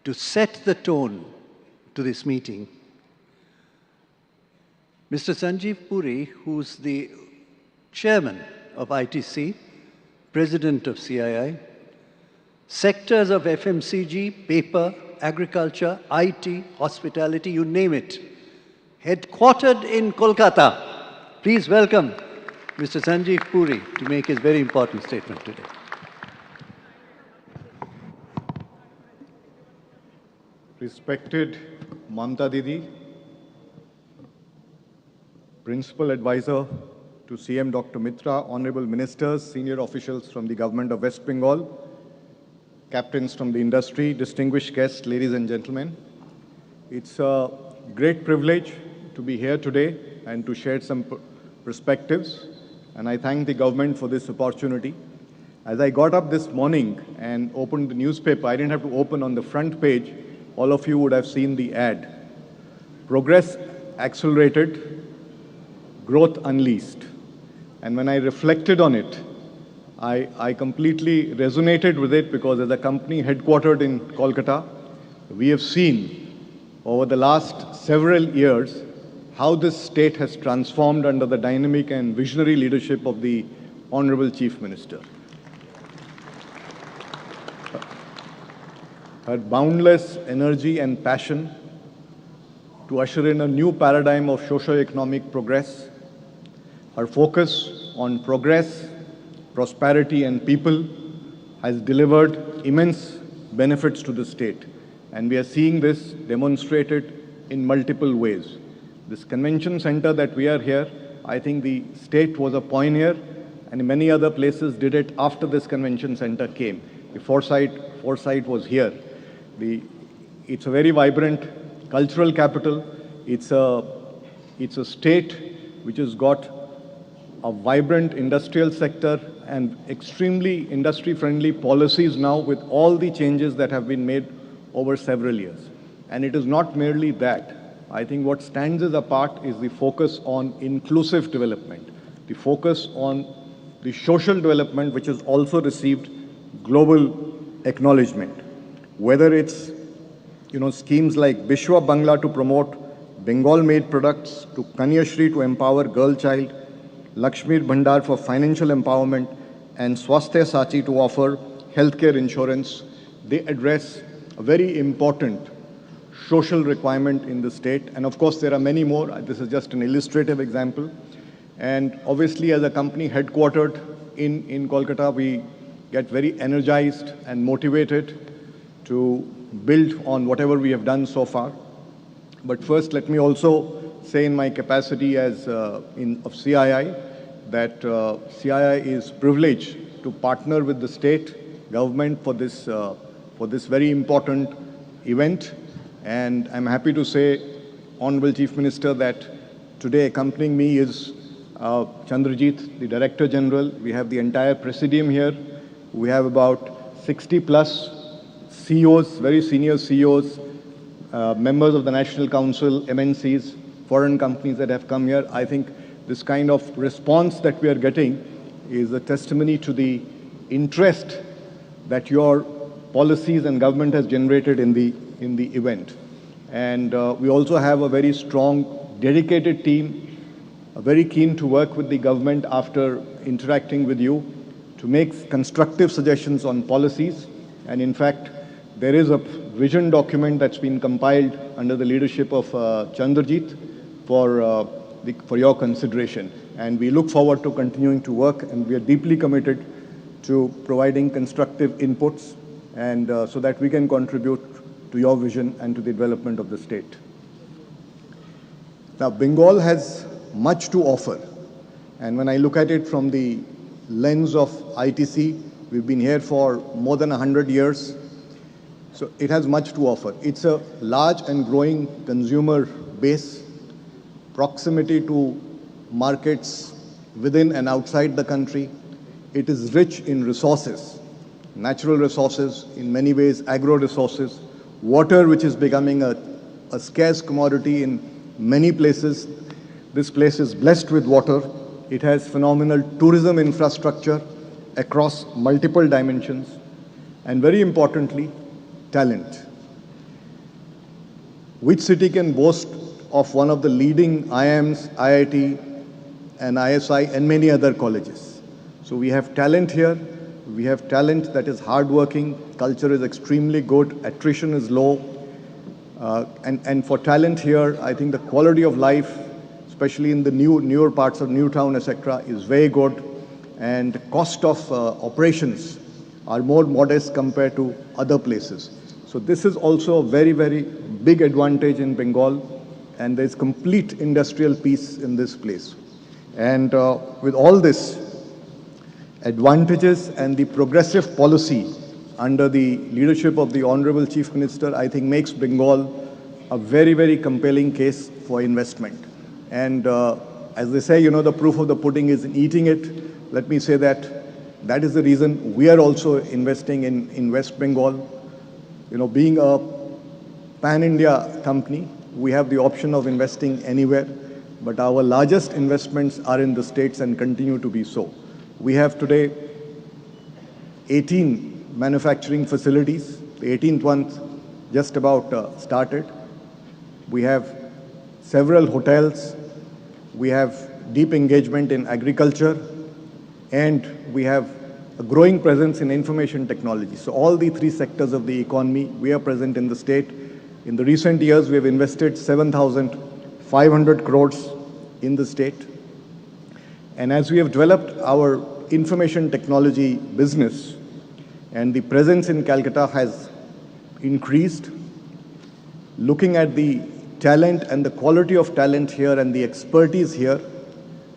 to set the tone to this meeting, Mr. Sanjeev Puri, who's the chairman of ITC, president of CII, sectors of FMCG, paper, agriculture, IT, hospitality, you name it, headquartered in Kolkata. Please welcome Mr. Sanjeev Puri to make his very important statement today. Respected Mamta Didi, Principal Advisor to CM Dr. Mitra, Honorable Ministers, senior officials from the Government of West Bengal, captains from the industry, distinguished guests, ladies and gentlemen. It's a great privilege to be here today and to share some perspectives, and I thank the government for this opportunity. As I got up this morning and opened the newspaper, I didn't have to open on the front page. All of you would have seen the ad. Progress accelerated, growth unleashed. And when I reflected on it, I completely resonated with it, because as a company headquartered in Kolkata, we have seen over the last several years how this state has transformed under the dynamic and visionary leadership of the Honorable Chief Minister. Her boundless energy and passion to usher in a new paradigm of socio-economic progress, her focus on progress, prosperity and people has delivered immense benefits to the state. And we are seeing this demonstrated in multiple ways. This convention center that we are here, I think the state was a pioneer, and many other places did it after this convention center came. The foresight was here. It's a very vibrant cultural capital. It's a state which has got a vibrant industrial sector and extremely industry-friendly policies now, with all the changes that have been made over several years. And it is not merely that. I think what stands us apart is the focus on inclusive development, the focus on the social development, which has also received global acknowledgement. Whether it's schemes like Bishwa Bangla to promote Bengal-made products, to Kanyashri to empower girl child, Lakshmir Bhandar for financial empowerment, and Swasthya Sachi to offer healthcare insurance, they address a very important social requirement in the state. And of course, there are many more. This is just an illustrative example. And obviously, as a company headquartered in Kolkata, we get very energized and motivated to build on whatever we have done so far. But first, let me also say, in my capacity as of CII, that CII is privileged to partner with the state government for this very important event. And I'm happy to say, Honorable Chief Minister, that today accompanying me is Chandrajit, the Director General. We have the entire Presidium here. We have about 60+ CEOs, very senior CEOs, members of the National Council, MNCs, foreign companies that have come here. I think this kind of response that we are getting is a testimony to the interest that your policies and government has generated in the event. And we also have a very strong, dedicated team, very keen to work with the government after interacting with you to make constructive suggestions on policies. And in fact, there is a vision document that's been compiled under the leadership of Chandrajit for your consideration. And we look forward to continuing to work, and we are deeply committed to providing constructive inputs, and so that we can contribute to your vision and to the development of the state. Now, Bengal has much to offer. And when I look at it from the lens of ITC, we've been here for more than 100 years. So it has much to offer. It's a large and growing consumer base, proximity to markets within and outside the country. It is rich in resources, natural resources, in many ways agro resources, water, which is becoming a scarce commodity in many places. This place is blessed with water. It has phenomenal tourism infrastructure across multiple dimensions, and very importantly, talent. Which city can boast of one of the leading IIMs, IIT, and ISI, and many other colleges? So we have talent here. We have talent that is hardworking. Culture is extremely good. Attrition is low. And for talent here, I think the quality of life, especially in the newer parts of Newtown, etc., is very good. And cost of operations are more modest compared to other places. So this is also a very, very big advantage in Bengal, and there's complete industrial peace in this place. And with all this advantages and the progressive policy under the leadership of the Honorable Chief Minister, I think makes Bengal a very, very compelling case for investment. And as they say, you know, the proof of the pudding is in eating it. Let me say that that is the reason we are also investing in West Bengal. You know, being a pan-India company, we have the option of investing anywhere, but our largest investments are in the states and continue to be so. We have today 18 manufacturing facilities. The 18th one just about started. We have several hotels. We have deep engagement in agriculture, and we have a growing presence in information technology. So all the three sectors of the economy, we are present in the state. In the recent years, we have invested 7,500 crores in the state. And as we have developed our information technology business, and the presence in Calcutta has increased, looking at the talent and the quality of talent here and the expertise here,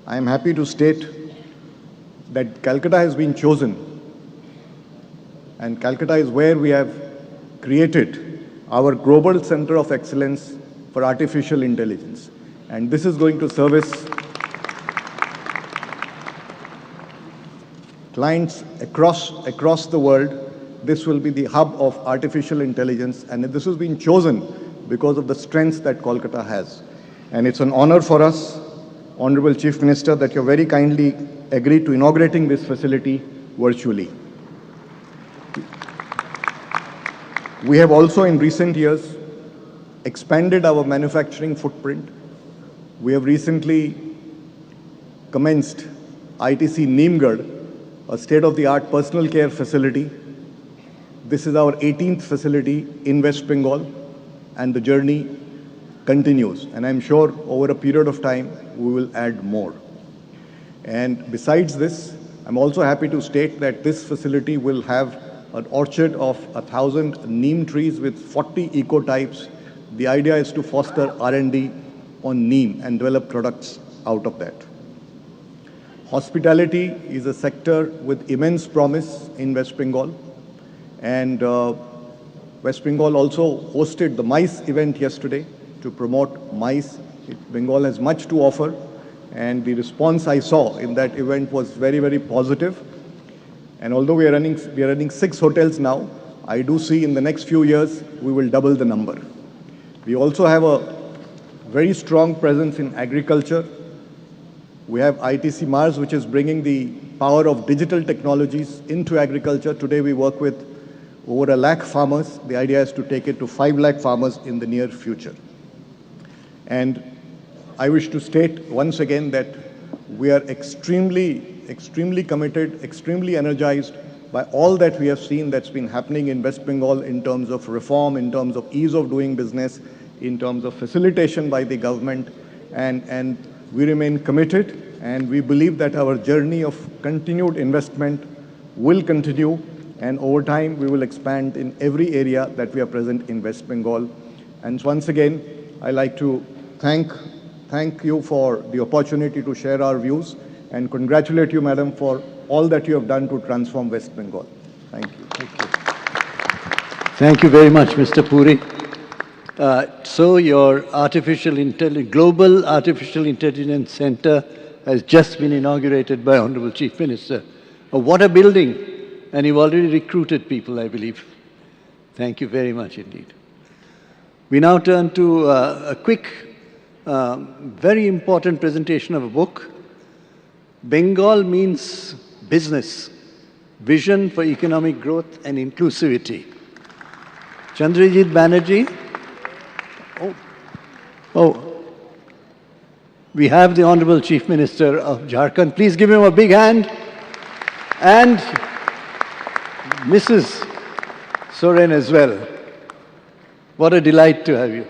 I am happy to state that Calcutta has been chosen, and Calcutta is where we have created our Global Center of Excellence for Artificial Intelligence. And this is going to service clients across the world. This will be the hub of artificial intelligence, and this has been chosen because of the strengths that Kolkata has. And it's an honor for us, Honorable Chief Minister, that you very kindly agreed to inaugurating this facility virtually. We have also in recent years expanded our manufacturing footprint. We have recently commenced ITC Neemgarh, a state-of-the-art personal care facility. This is our 18th facility in West Bengal, and the journey continues. And I'm sure over a period of time, we will add more. And besides this, I'm also happy to state that this facility will have an orchard of 1,000 neem trees with 40 ecotypes. The idea is to foster R&D on neem and develop products out of that. Hospitality is a sector with immense promise in West Bengal. And West Bengal also hosted the MICE event yesterday to promote MICE. Bengal has much to offer, and the response I saw in that event was very, very positive. And although we are running 6 hotels now, I do see in the next few years we will double the number. We also have a very strong presence in agriculture. We have ITC Mars, which is bringing the power of digital technologies into agriculture. Today we work with over 1 lakh farmers. The idea is to take it to 5 lakh farmers in the near future. And I wish to state once again that we are extremely committed, extremely energized by all that we have seen that's been happening in West Bengal in terms of reform, in terms of ease of doing business, in terms of facilitation by the government. And we remain committed, and we believe that our journey of continued investment will continue, and over time we will expand in every area that we are present in West Bengal. And once again, I like to thank you for the opportunity to share our views, and congratulate you, Madam, for all that you have done to transform West Bengal. Thank you. Thank you very much, Mr. Puri. So your Global Artificial Intelligence Center has just been inaugurated by Honorable Chief Minister. What a building! And you've already recruited people, I believe. Thank you very much indeed. We now turn to a quick, very important presentation of a book. Bengal means business, vision for economic growth and inclusivity. Chandrajit Banerjee. Oh. Oh, we have the Honorable Chief Minister of Jharkhand. Please give him a big hand. And Mrs. Soren as well. What a delight to have you.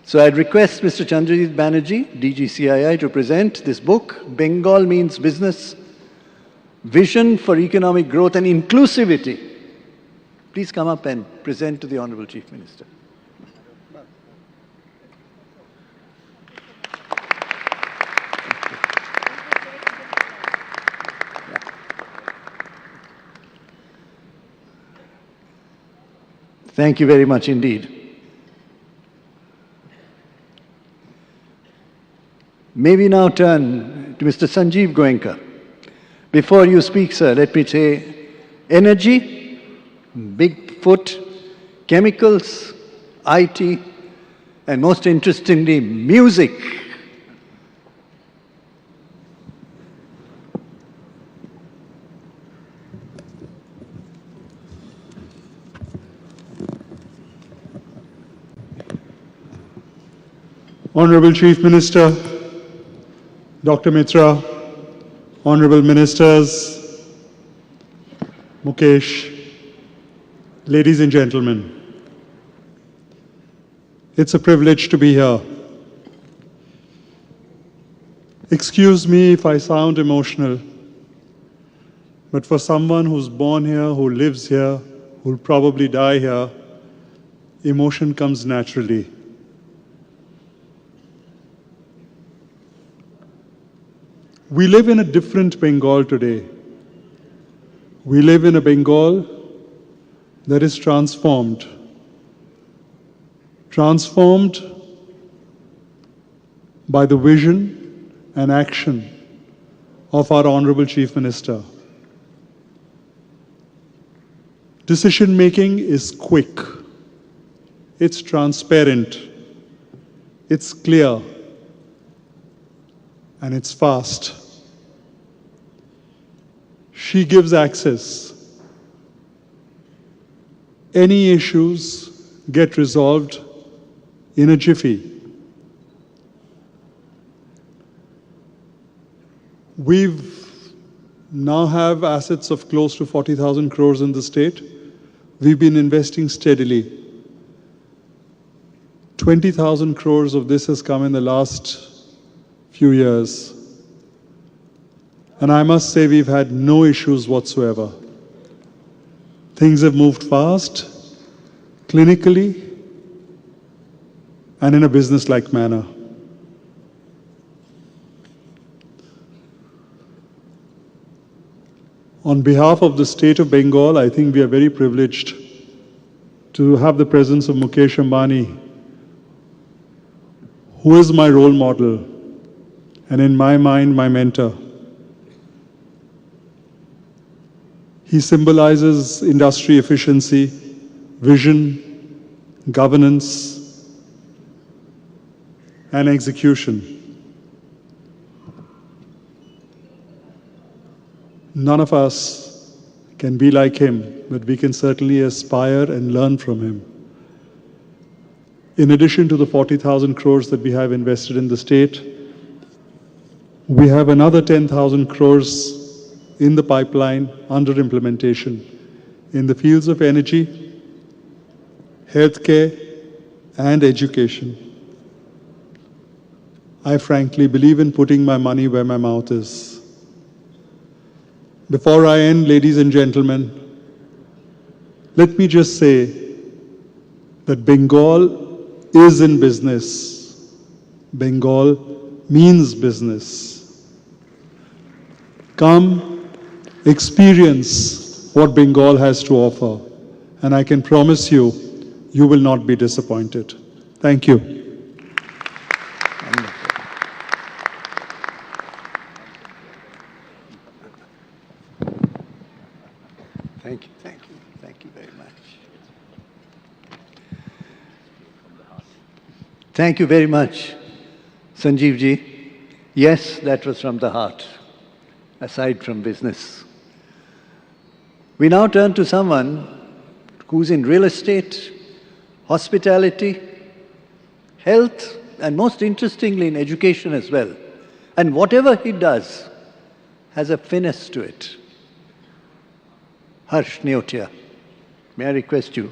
So I'd request Mr. Chandrajit Banerjee, DGCII, to present this book, Bengal Means Business, Vision for Economic Growth and Inclusivity. Please come up and present to the Honorable Chief Minister. Thank you very much indeed. May we now turn to Mr. Sanjeev Goenka. Before you speak, sir, let me say energy, Bigfoot, chemicals, IT, and most interestingly, music. Honorable Chief Minister, Dr. Mitra, Honorable Ministers, Mukesh, ladies and gentlemen, it's a privilege to be here. Excuse me if I sound emotional, but for someone who's born here, who lives here, who'll probably die here, emotion comes naturally. We live in a different Bengal today. We live in a Bengal that is transformed. Transformed by the vision and action of our Honorable Chief Minister. Decision making is quick. It's transparent. It's clear. And it's fast. She gives access. Any issues get resolved in a jiffy. We've now have assets of close to 40,000 crores in the state. We've been investing steadily. 20,000 crores of this has come in the last few years. And I must say we've had no issues whatsoever. Things have moved fast, clinically, and in a business-like manner. On behalf of the state of Bengal, I think we are very privileged to have the presence of Mukesh Ambani, who is my role model, and in my mind, my mentor. He symbolizes industry efficiency, vision, governance, and execution. None of us can be like him, but we can certainly aspire and learn from him. In addition to the 40,000 crores that we have invested in the state, we have another 10,000 crores in the pipeline under implementation in the fields of energy, healthcare, and education. I frankly believe in putting my money where my mouth is. Before I end, ladies and gentlemen, let me just say that Bengal is in business. Bengal means business. Come, experience what Bengal has to offer, and I can promise you, you will not be disappointed. Thank you. Thank you very much. Thank you very much, Sanjeev ji. Yes, that was from the heart, aside from business. We now turn to someone who's in real estate, hospitality, health, and most interestingly in education as well. And whatever he does has a finesse to it. Harsh Neotia, may I request you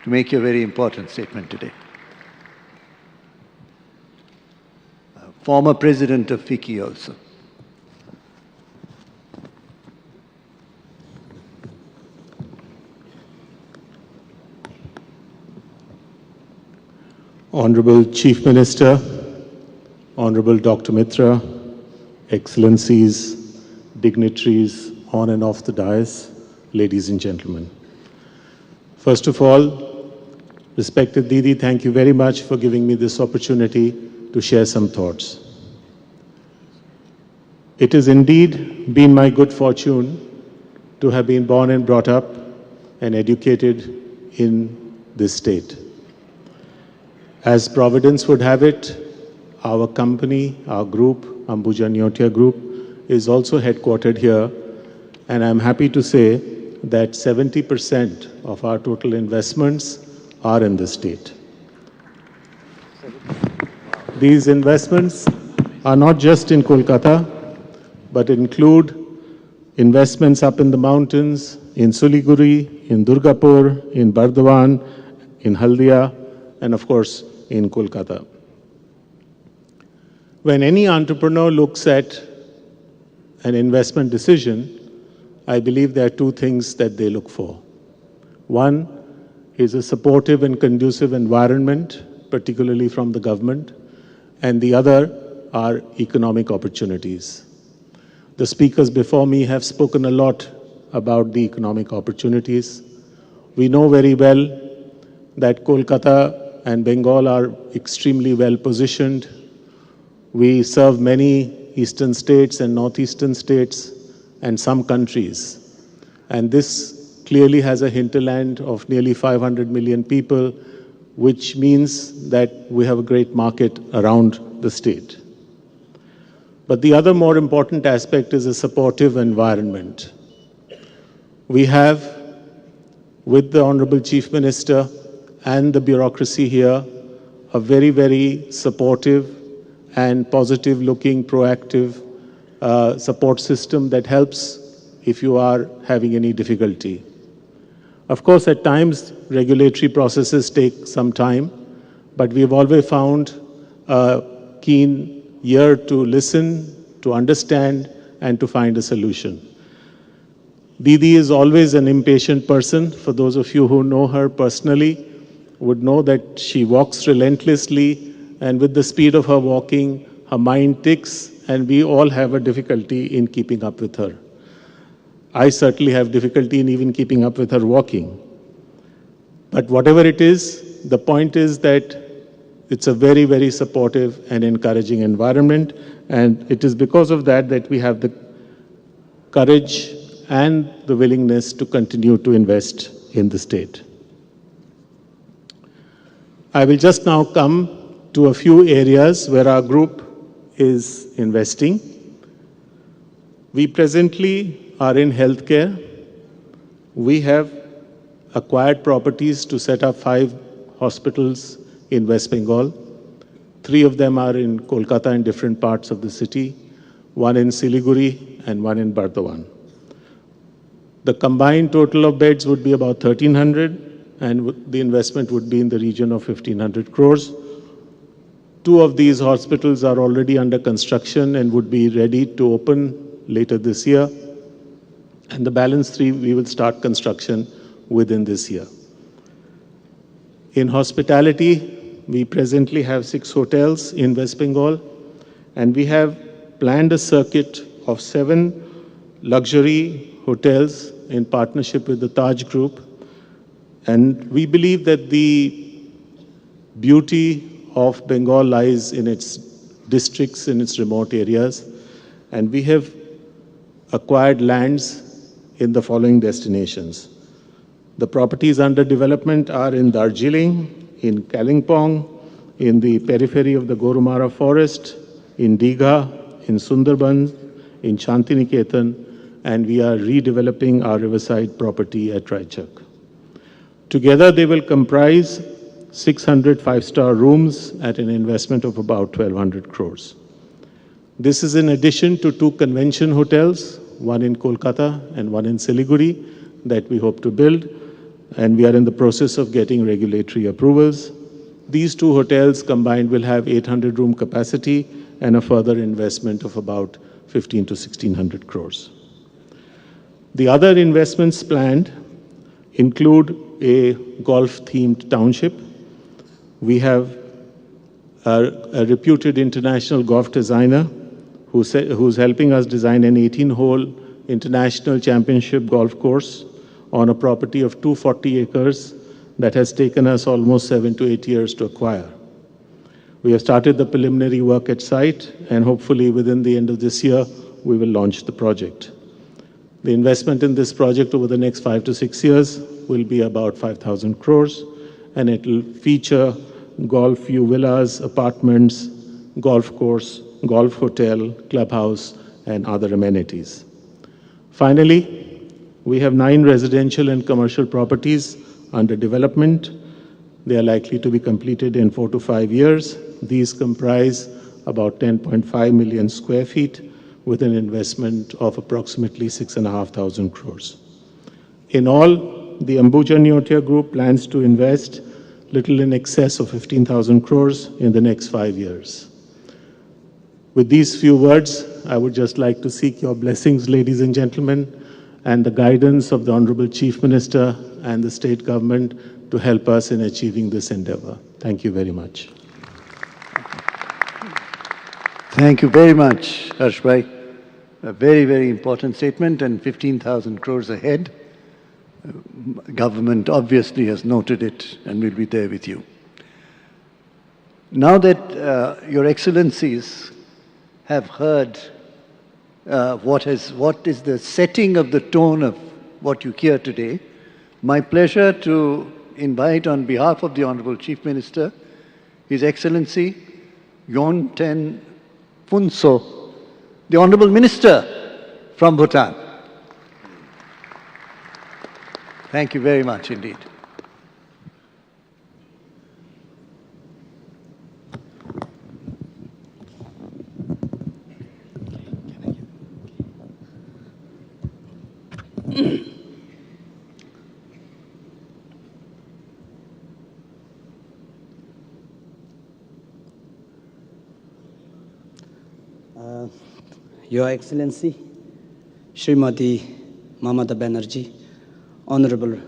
to make your very important statement today. Former president of FICCI also. Honorable Chief Minister, Honorable Dr. Mitra, Excellencies, dignitaries on and off the dais, ladies and gentlemen. First of all, respected Didi, thank you very much for giving me this opportunity to share some thoughts. It has indeed been my good fortune to have been born and brought up and educated in this state. As Providence would have it, our company, our group, Ambuja Neotia Group, is also headquartered here, and I'm happy to say that 70% of our total investments are in the state. These investments are not just in Kolkata, but include investments up in the mountains, in Siliguri, in Durgapur, in Bardhaman, in Haldia, and of course, in Kolkata. When any entrepreneur looks at an investment decision, I believe there are two things that they look for. One is a supportive and conducive environment, particularly from the government, and the other are economic opportunities. The speakers before me have spoken a lot about the economic opportunities. We know very well that Kolkata and Bengal are extremely well positioned. We serve many eastern states and northeastern states and some countries. And this clearly has a hinterland of nearly 500 million people, which means that we have a great market around the state. But the other more important aspect is a supportive environment. We have, with the Honorable Chief Minister and the bureaucracy here, a very, very supportive and positive-looking, proactive support system that helps if you are having any difficulty. Of course, at times, regulatory processes take some time, but we've always found a keen ear to listen, to understand, and to find a solution. Didi is always an impatient person. For those of you who know her personally, would know that she walks relentlessly, and with the speed of her walking, her mind ticks, and we all have a difficulty in keeping up with her. I certainly have difficulty in even keeping up with her walking. But whatever it is, the point is that it's a very, very supportive and encouraging environment, and it is because of that that we have the courage and the willingness to continue to invest in the state. I will just now come to a few areas where our group is investing. We presently are in healthcare. We have acquired properties to set up 5 hospitals in West Bengal. 3 of them are in Kolkata in different parts of the city, 1 in Siliguri and 1 in Bardhaman. The combined total of beds would be about 1,300, and the investment would be in the region of 1,500 crores. 2 of these hospitals are already under construction and would be ready to open later this year. And the balance 3, we will start construction within this year. In hospitality, we presently have 6 hotels in West Bengal, and we have planned a circuit of 7 luxury hotels in partnership with the Taj Group. And we believe that the beauty of Bengal lies in its districts, in its remote areas. And we have acquired lands in the following destinations. The properties under development are in Darjeeling, in Kalimpong, in the periphery of the Gorumara forest, in Digha, in Sundarbans, in Shantiniketan, and we are redeveloping our riverside property at Raichak. Together, they will comprise 600 five-star rooms at an investment of about 1,200 crores. This is in addition to 2 convention hotels, one in Kolkata and one in Siliguri, that we hope to build, and we are in the process of getting regulatory approvals. These 2 hotels combined will have 800 room capacity and a further investment of about 15 to 1,600 crores. The other investments planned include a golf-themed township. We have a reputed international golf designer who's helping us design an 18-hole international championship golf course on a property of 240 acres that has taken us almost 7 to 8 years to acquire. We have started the preliminary work at site, and hopefully within the end of this year, we will launch the project. The investment in this project over the next 5 to 6 years will be about 5,000 crores, and it will feature golf view villas, apartments, golf course, golf hotel, clubhouse, and other amenities. Finally, we have 9 residential and commercial properties under development. They are likely to be completed in 4 to 5 years. These comprise about 10.5 million square feet with an investment of approximately 6,500 crores. In all, the Ambuja Neotia Group plans to invest little in excess of 15,000 crores in the next 5 years. With these few words, I would just like to seek your blessings, ladies and gentlemen, and the guidance of the Honorable Chief Minister and the state government to help us in achieving this endeavor. Thank you very much. Thank you very much, Harshbhai. A very, very important statement, and 15,000 crores ahead. Government obviously has noted it and will be there with you. Now that Your Excellencies have heard what is the setting of the tone of what you hear today, my pleasure to invite on behalf of the Honorable Chief Minister, His Excellency Yon Ten Phunso, the Honorable Minister from Bhutan. Thank you very much indeed. Your Excellency, Srimati Mamata Banerjee, Honorable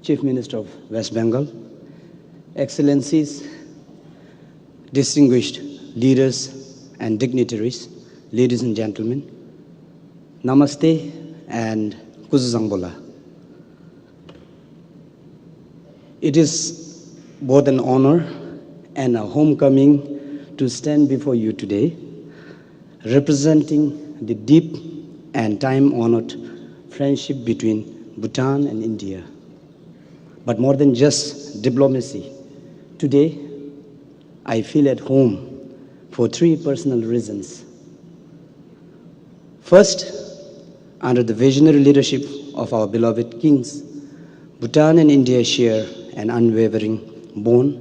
Chief Minister of West Bengal, Excellencies, distinguished leaders and dignitaries, ladies and gentlemen, Namaste and Kuzuzangbola. It is both an honor and a homecoming to stand before you today, representing the deep and time-honored friendship between Bhutan and India. But more than just diplomacy, today I feel at home for 3 personal reasons. First, under the visionary leadership of our beloved kings, Bhutan and India share an unwavering bond,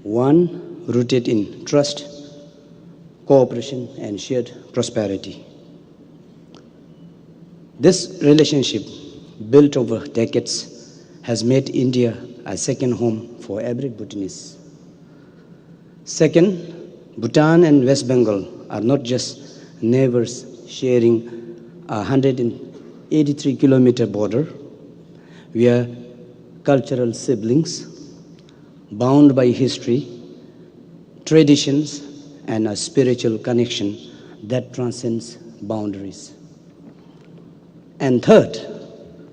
one rooted in trust, cooperation, and shared prosperity. This relationship, built over decades, has made India a second home for every Bhutanese. Second, Bhutan and West Bengal are not just neighbors sharing a 183-kilometer border. We are cultural siblings, bound by history, traditions, and a spiritual connection that transcends boundaries. And third,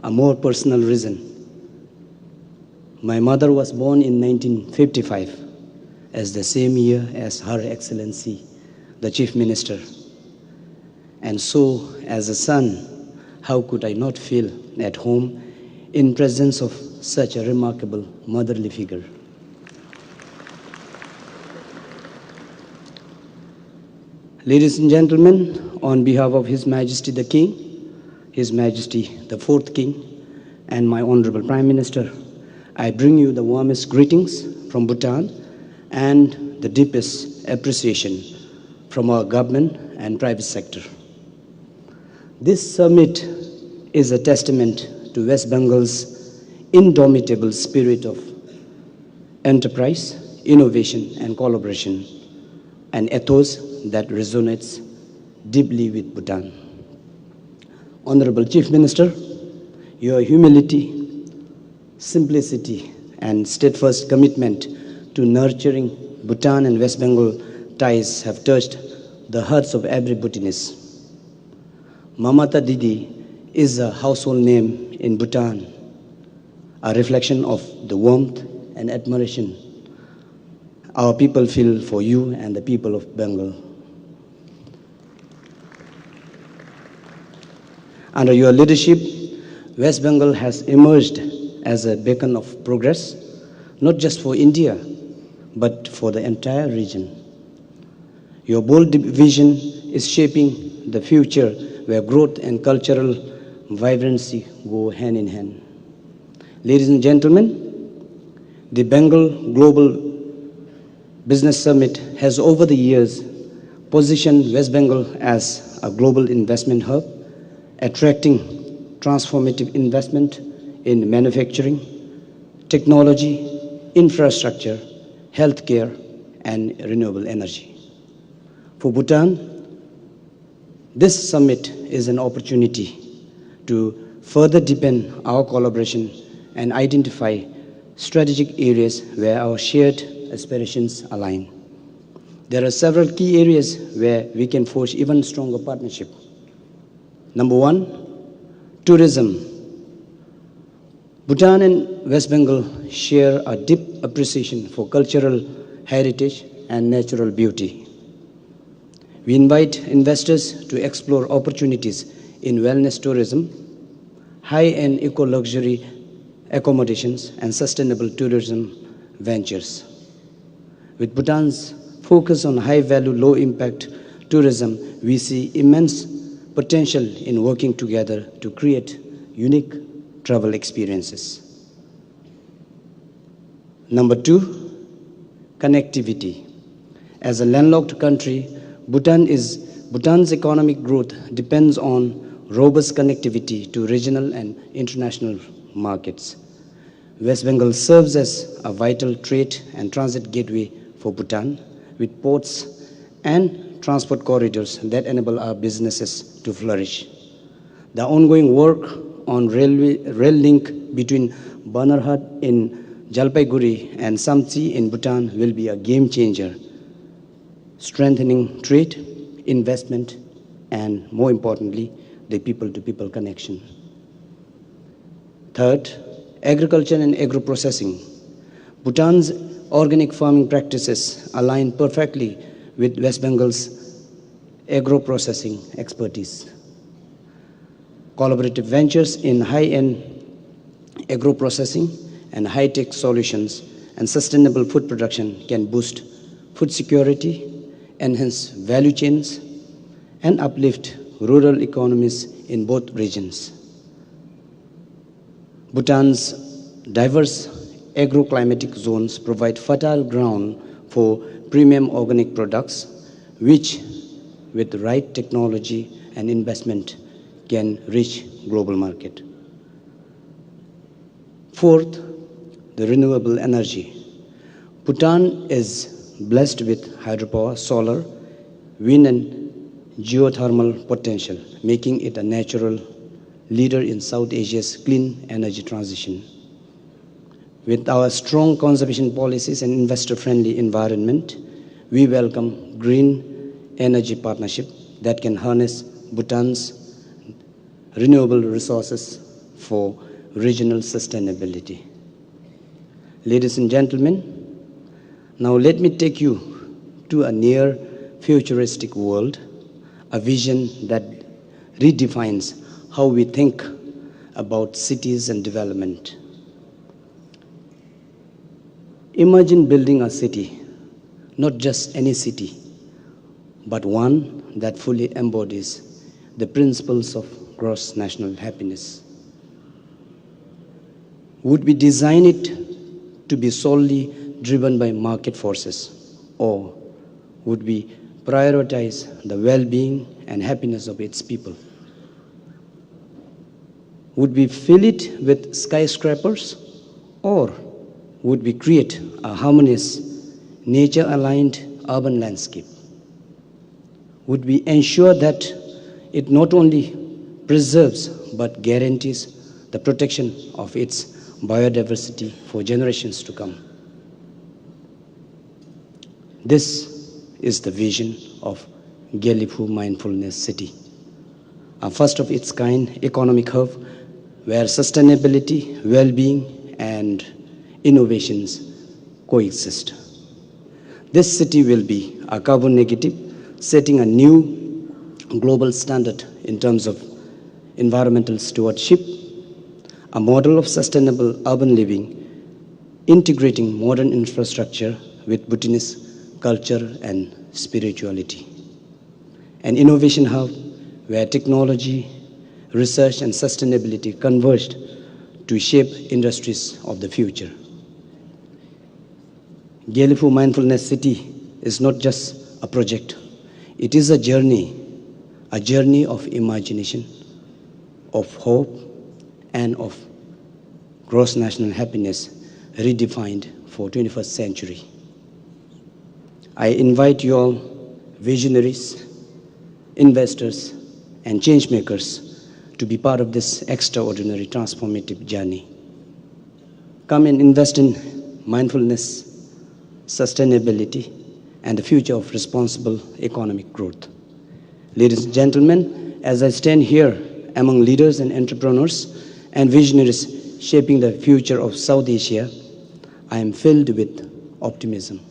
a more personal reason. My mother was born in 1955, as the same year as Her Excellency, the Chief Minister. And so, as a son, how could I not feel at home in presence of such a remarkable motherly figure? Ladies and gentlemen, on behalf of His Majesty the King, His Majesty the Fourth King, and my Honorable Prime Minister, I bring you the warmest greetings from Bhutan and the deepest appreciation from our government and private sector. This summit is a testament to West Bengal's indomitable spirit of enterprise, innovation, and collaboration, an ethos that resonates deeply with Bhutan. Honorable Chief Minister, your humility, simplicity, and steadfast commitment to nurturing Bhutan and West Bengal ties have touched the hearts of every Bhutanese. Mamata Didi is a household name in Bhutan, a reflection of the warmth and admiration our people feel for you and the people of Bengal. Under your leadership, West Bengal has emerged as a beacon of progress, not just for India, but for the entire region. Your bold vision is shaping the future where growth and cultural vibrancy go hand in hand. Ladies and gentlemen, the Bengal Global Business Summit has over the years positioned West Bengal as a global investment hub, attracting transformative investment in manufacturing, technology, infrastructure, healthcare, and renewable energy. For Bhutan, this summit is an opportunity to further deepen our collaboration and identify strategic areas where our shared aspirations align. There are several key areas where we can forge even stronger partnership. Number one, tourism. Bhutan and West Bengal share a deep appreciation for cultural heritage and natural beauty. We invite investors to explore opportunities in wellness tourism, high-end eco-luxury accommodations, and sustainable tourism ventures. With Bhutan's focus on high-value, low-impact tourism, we see immense potential in working together to create unique travel experiences. Number two, connectivity. As a landlocked country, Bhutan's economic growth depends on robust connectivity to regional and international markets. West Bengal serves as a vital trade and transit gateway for Bhutan, with ports and transport corridors that enable our businesses to flourish. The ongoing work on rail link between Banarhat in Jalpaiguri and Samtsi in Bhutan will be a game changer, strengthening trade, investment, and more importantly, the people-to-people connection. Third, agriculture and agro-processing. Bhutan's organic farming practices align perfectly with West Bengal's agro-processing expertise. Collaborative ventures in high-end agro-processing and high-tech solutions and sustainable food production can boost food security, enhance value chains, and uplift rural economies in both regions. Bhutan's diverse agroclimatic zones provide fertile ground for premium organic products, which, with the right technology and investment, can reach global market. Fourth, the renewable energy. Bhutan is blessed with hydropower, solar, wind, and geothermal potential, making it a natural leader in South Asia's clean energy transition. With our strong conservation policies and investor-friendly environment, we welcome green energy partnership that can harness Bhutan's renewable resources for regional sustainability. Ladies and gentlemen, now let me take you to a near futuristic world, a vision that redefines how we think about cities and development. Imagine building a city, not just any city, but one that fully embodies the principles of gross national happiness. Would we design it to be solely driven by market forces, or would we prioritize the well-being and happiness of its people? Would we fill it with skyscrapers, or would we create a harmonious, nature-aligned urban landscape? Would we ensure that it not only preserves but guarantees the protection of its biodiversity for generations to come? This is the vision of Gyeongju Mindfulness City, a first of its kind economic hub where sustainability, well-being, and innovations coexist. This city will be a carbon negative, setting a new global standard in terms of environmental stewardship, a model of sustainable urban living, integrating modern infrastructure with Bhutanese culture and spirituality. An innovation hub where technology, research, and sustainability converged to shape industries of the future. Gyeongju Mindfulness City is not just a project. It is a journey of imagination, of hope, and of gross national happiness redefined for 21st century. I invite you all, visionaries, investors, and change makers, to be part of this extraordinary transformative journey. Come and invest in mindfulness, sustainability, and the future of responsible economic growth. Ladies and gentlemen, as I stand here among leaders and entrepreneurs and visionaries shaping the future of South Asia, I am filled with optimism.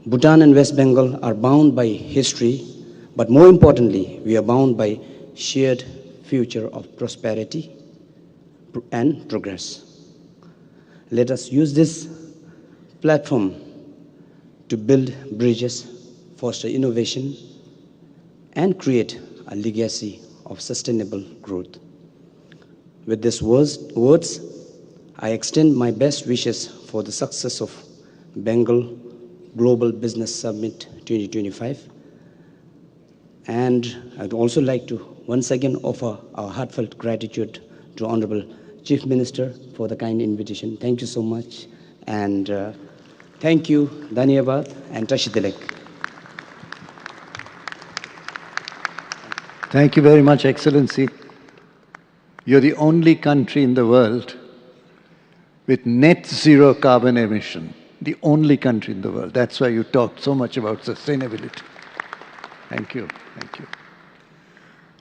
Bhutan and West Bengal are bound by history, but more importantly, we are bound by shared future of prosperity and progress. Let us use this platform to build bridges, foster innovation, and create a legacy of sustainable growth. With these words, I extend my best wishes for the success of Bengal Global Business Summit 2025. And I'd also like to once again offer our heartfelt gratitude to Honorable Chief Minister for the kind invitation. Thank you so much. And thank you, Dhanyavad and Tashidilek. Thank you very much, Excellency. You're the only country in the world with net zero carbon emission. The only country in the world. That's why you talked so much about sustainability. Thank you. Thank you.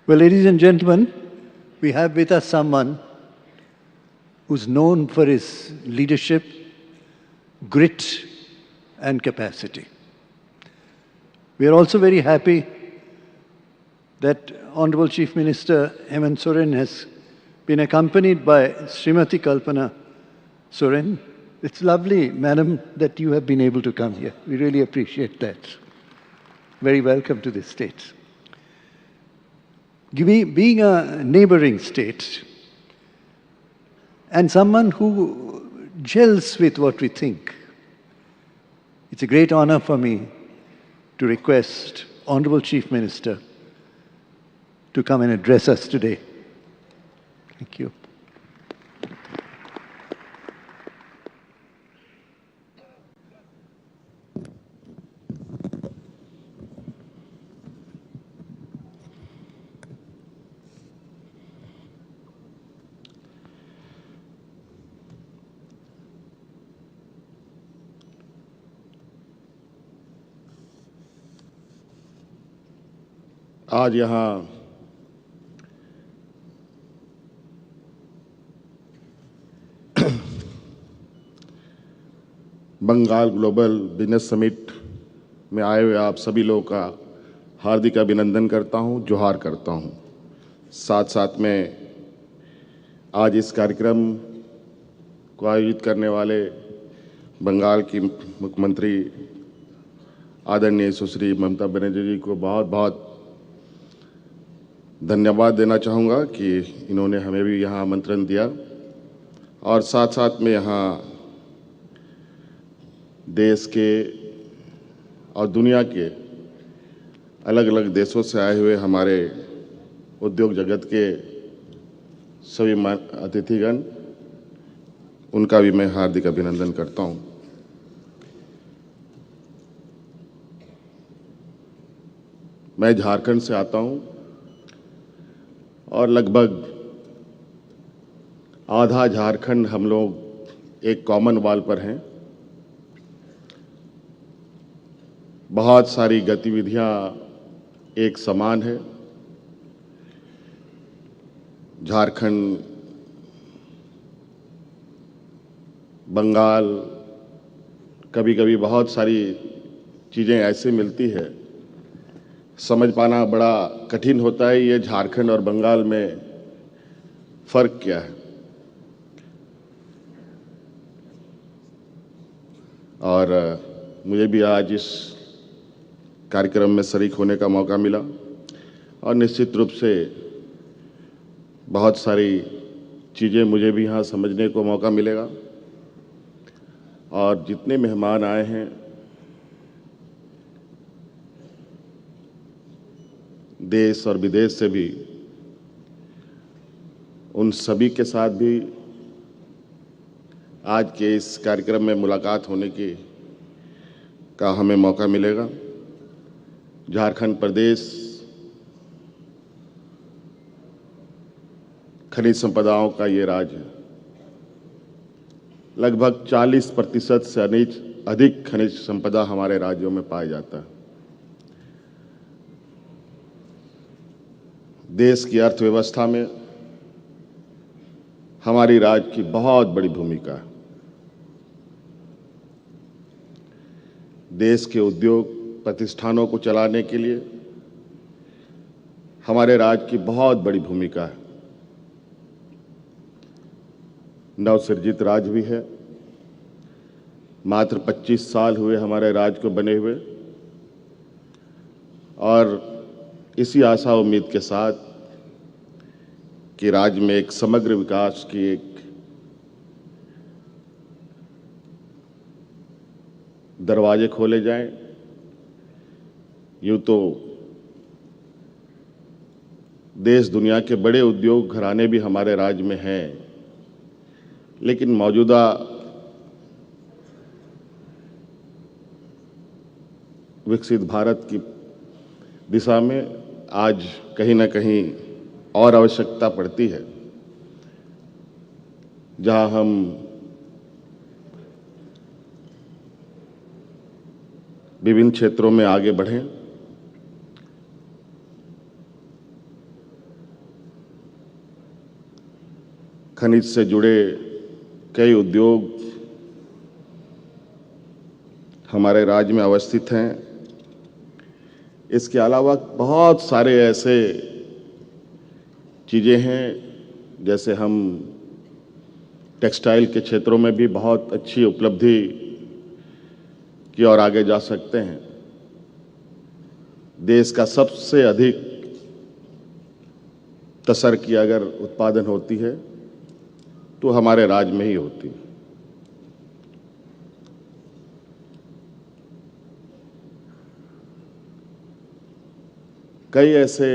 Well, ladies and gentlemen, we have with us someone who's known for his leadership, grit, and capacity. We are also very happy that Honorable Chief Minister Hemant Soren has been accompanied by Srimati Kalpana Soren. It's lovely, madam, that you have been able to come here. We really appreciate that. Very welcome to this state. Being a neighboring state and someone who gels with what we think, it's a great honor for me to request Honorable Chief Minister to come and address us today. Thank you. आज यहाँ Bengal global business summit में आए हुए आप सभी लोगों का हार्दिक अभिनंदन करता हूं, जोहार करता हूं। साथ साथ में आज इस कार्यक्रम को आयोजित करने वाले बंगाल की मुख्यमंत्री आदरणीय सुश्री ममता बनर्जी जी को बहुत बहुत धन्यवाद देना चाहूँगा कि इन्होंने हमें भी यहाँ आमंत्रण दिया और साथ साथ में यहाँ देश के और दुनिया के अलग अलग देशों से आए हुए हमारे उद्योग जगत के सभी अतिथिगण, उनका भी मैं हार्दिक अभिनंदन करता हूँ। मैं झारखंड से आता हूँ और लगभग आधा झारखंड हम लोग एक कॉमन वॉल पर हैं। बहुत सारी गतिविधियां एक समान है। झारखंड, बंगाल, कभी कभी बहुत सारी चीज़ें ऐसे मिलती है, समझ पाना बड़ा कठिन होता है ये झारखंड और बंगाल में फ़र्क क्या है। और मुझे भी आज इस कार्यक्रम में शरीक होने का मौका मिला और निश्चित रूप से बहुत सारी चीज़ें मुझे भी यहाँ समझने को मौका मिलेगा। और जितने मेहमान आए हैं, देश और विदेश से भी, उन सभी के साथ भी आज के इस कार्यक्रम में मुलाकात होने का हमें मौका मिलेगा। झारखंड प्रदेश खनिज संपदाओं का ये राज्य है। लगभग 40% से अधिक खनिज संपदा हमारे राज्यों में पाया जाता है। देश की अर्थव्यवस्था में हमारी राज्य की बहुत बड़ी भूमिका है। देश के उद्योग प्रतिष्ठानों को चलाने के लिए हमारे राज्य की बहुत बड़ी भूमिका है। नवसृजित राज्य भी है। मात्र 25 साल हुए हमारे राज्य को बने हुए, और इसी आशा उम्मीद के साथ कि राज्य में एक समग्र विकास की एक दरवाजे खोले जाएं। यूं तो देश दुनिया के बड़े उद्योग घराने भी हमारे राज्य में हैं, लेकिन मौजूदा विकसित भारत की दिशा में आज कहीं ना कहीं और आवश्यकता पड़ती है, जहां हम विभिन्न क्षेत्रों में आगे बढ़ें। खनिज से जुड़े कई उद्योग हमारे राज्य में अवस्थित हैं। इसके अलावा बहुत सारे ऐसे चीज़ें हैं, जैसे हम टेक्सटाइल के क्षेत्रों में भी बहुत अच्छी उपलब्धि की ओर आगे जा सकते हैं। देश का सबसे अधिक तसर की अगर उत्पादन होती है तो हमारे राज्य में ही होती है। कई ऐसे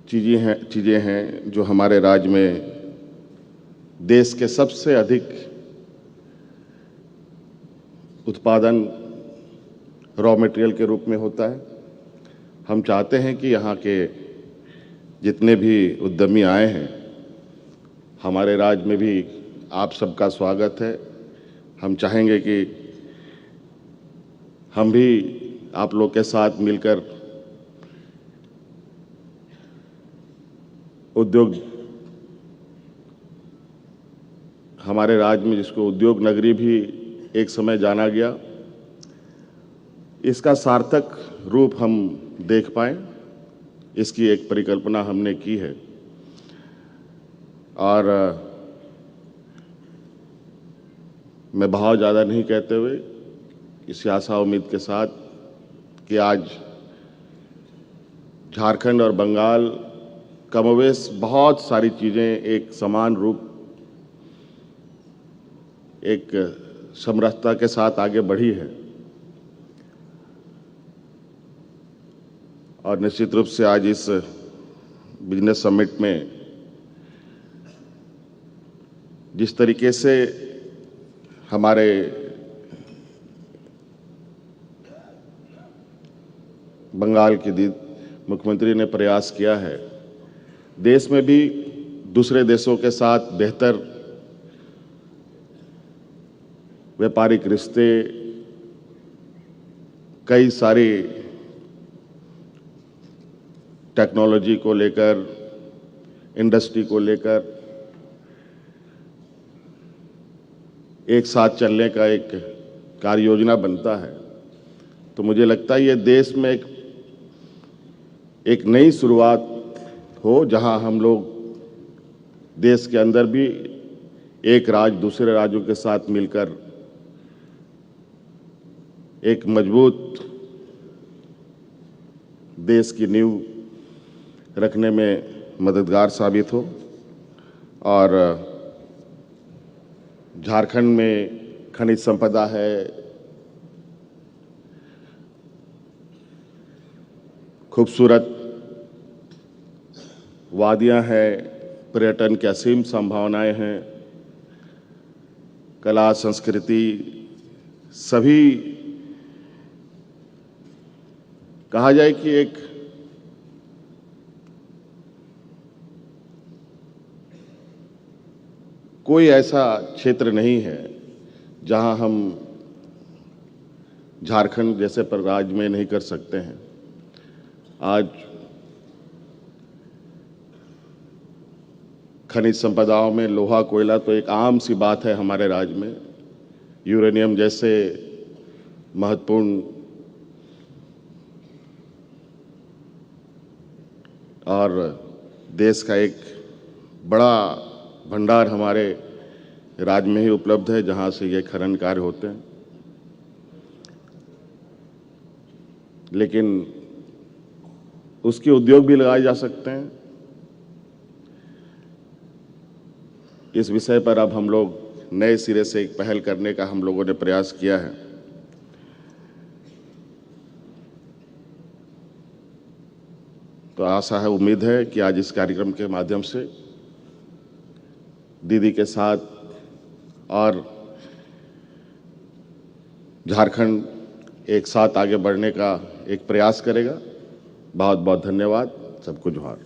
चीज़ें हैं जो हमारे राज्य में देश के सबसे अधिक उत्पादन रॉ मटेरियल के रूप में होता है। हम चाहते हैं कि यहाँ के जितने भी उद्यमी आए हैं, हमारे राज्य में भी आप सबका स्वागत है। हम चाहेंगे कि हम भी आप लोग के साथ मिलकर उद्योग, हमारे राज्य में जिसको उद्योग नगरी भी एक समय जाना गया, इसका सार्थक रूप हम देख पाएं, इसकी एक परिकल्पना हमने की है। और मैं बहुत ज़्यादा नहीं कहते हुए इस आशा उम्मीद के साथ कि आज झारखंड और बंगाल कमोवेश बहुत सारी चीज़ें एक समान रूप एक समरसता के साथ आगे बढ़ी है और निश्चित रूप से आज इस बिजनेस समिट में जिस तरीके से हमारे बंगाल की मुख्यमंत्री ने प्रयास किया है, देश में भी दूसरे देशों के साथ बेहतर व्यापारिक रिश्ते, कई सारी टेक्नोलॉजी को लेकर, इंडस्ट्री को लेकर एक साथ चलने का एक कार्य योजना बनता है। तो मुझे लगता है ये देश में एक नई शुरुआत हो, जहां हम लोग देश के अंदर भी एक राज्य दूसरे राज्यों के साथ मिलकर एक मजबूत देश की नींव रखने में मददगार साबित हो। और झारखंड में खनिज संपदा है, खूबसूरत वादियां हैं, पर्यटन की असीम संभावनाएं हैं, कला संस्कृति सभी कहा जाए कि एक कोई ऐसा क्षेत्र नहीं है जहां हम झारखंड जैसे पर राज्य में नहीं कर सकते हैं। आज खनिज संपदाओं में लोहा कोयला तो एक आम सी बात है हमारे राज्य में, यूरेनियम जैसे महत्वपूर्ण और देश का एक बड़ा भंडार हमारे राज्य में ही उपलब्ध है, जहां से ये खनन कार्य होते हैं। लेकिन उसके उद्योग भी लगाए जा सकते हैं। इस विषय पर अब हम लोग नए सिरे से एक पहल करने का हम लोगों ने प्रयास किया है। तो आशा है, उम्मीद है कि आज इस कार्यक्रम के माध्यम से दीदी के साथ और झारखंड एक साथ आगे बढ़ने का एक प्रयास करेगा। बहुत बहुत धन्यवाद, सबको जोहार।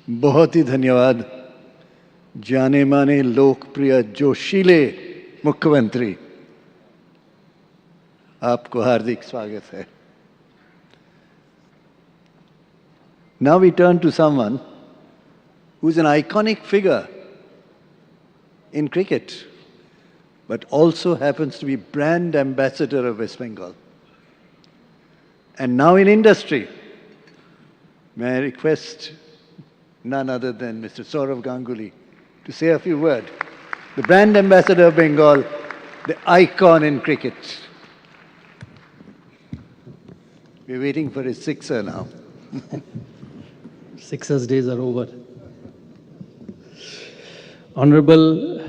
बहुत ही धन्यवाद जाने माने लोकप्रिय जोशीले मुख्यमंत्री, आपको हार्दिक स्वागत है। Now we turn to someone who's an iconic figure in cricket, but also happens to be brand ambassador of West Bengal. And now in industry, may I request none other than Mr. Saurav Ganguly to say a few words. The brand ambassador of Bengal, the icon in cricket. We're waiting for his sixer now. Sixers days are over. Honorable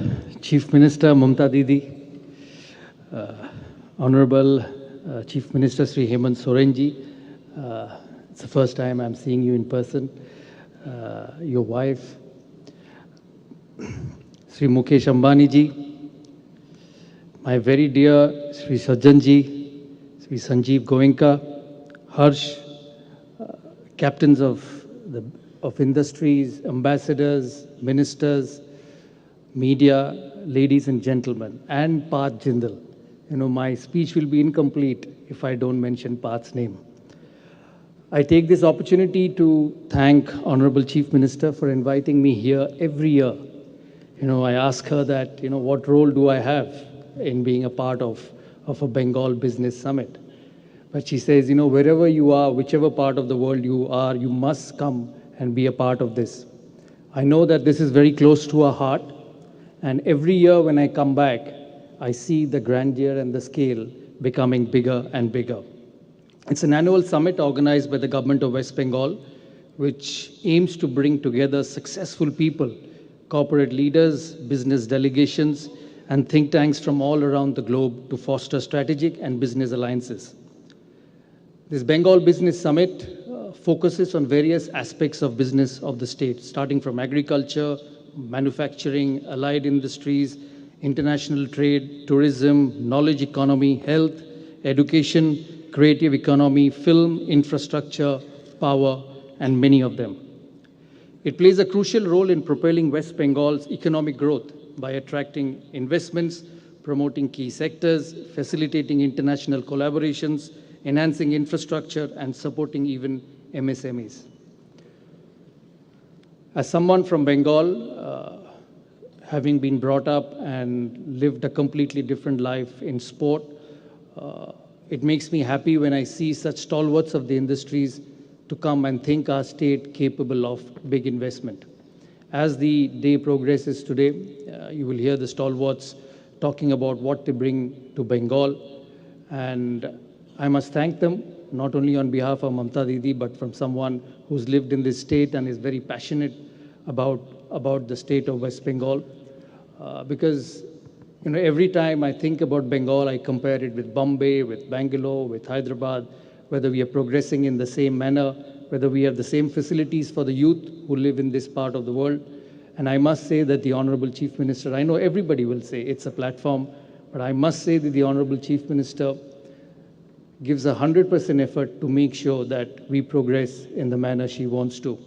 Chief Minister Mamta Didi, Honorable Chief Minister Sri Hemant Sorenji, it's the first time I'm seeing you in person. Your wife, Sri Mukesh Ambani ji, my very dear Sri Sajjan ji, Sri Sanjeev Goenka, Harsh, captains of industries, ambassadors, ministers, media, ladies and gentlemen, and Parth Jindal. You know, my speech will be incomplete if I don't mention Parth's name. I take this opportunity to thank Honorable Chief Minister for inviting me here every year. You know, I ask her that, you know, what role do I have in being a part of a Bengal Business Summit? But she says, you know, wherever you are, whichever part of the world you are, you must come and be a part of this. I know that this is very close to our heart, and every year when I come back, I see the grandeur and the scale becoming bigger and bigger. It's an annual summit organized by the government of West Bengal, which aims to bring together successful people, corporate leaders, business delegations, and think tanks from all around the globe to foster strategic and business alliances. This Bengal Business Summit focuses on various aspects of business of the state, starting from agriculture, manufacturing, allied industries, international trade, tourism, knowledge economy, health, education, creative economy, film, infrastructure, power, and many of them. It plays a crucial role in propelling West Bengal's economic growth by attracting investments, promoting key sectors, facilitating international collaborations, enhancing infrastructure, and supporting even MSMEs. As someone from Bengal, having been brought up and lived a completely different life in sport, it makes me happy when I see such stalwarts of the industries to come and think our state capable of big investment. As the day progresses today, you will hear the stalwarts talking about what they bring to Bengal. And I must thank them, not only on behalf of Mamta Didi, but from someone who's lived in this state and is very passionate about the state of West Bengal. Because every time I think about Bengal, I compare it with Bombay, with Bangalore, with Hyderabad, whether we are progressing in the same manner, whether we have the same facilities for the youth who live in this part of the world. And I must say that the Honorable Chief Minister, I know everybody will say it's a platform, but I must say that the Honorable Chief Minister gives 100% effort to make sure that we progress in the manner she wants to.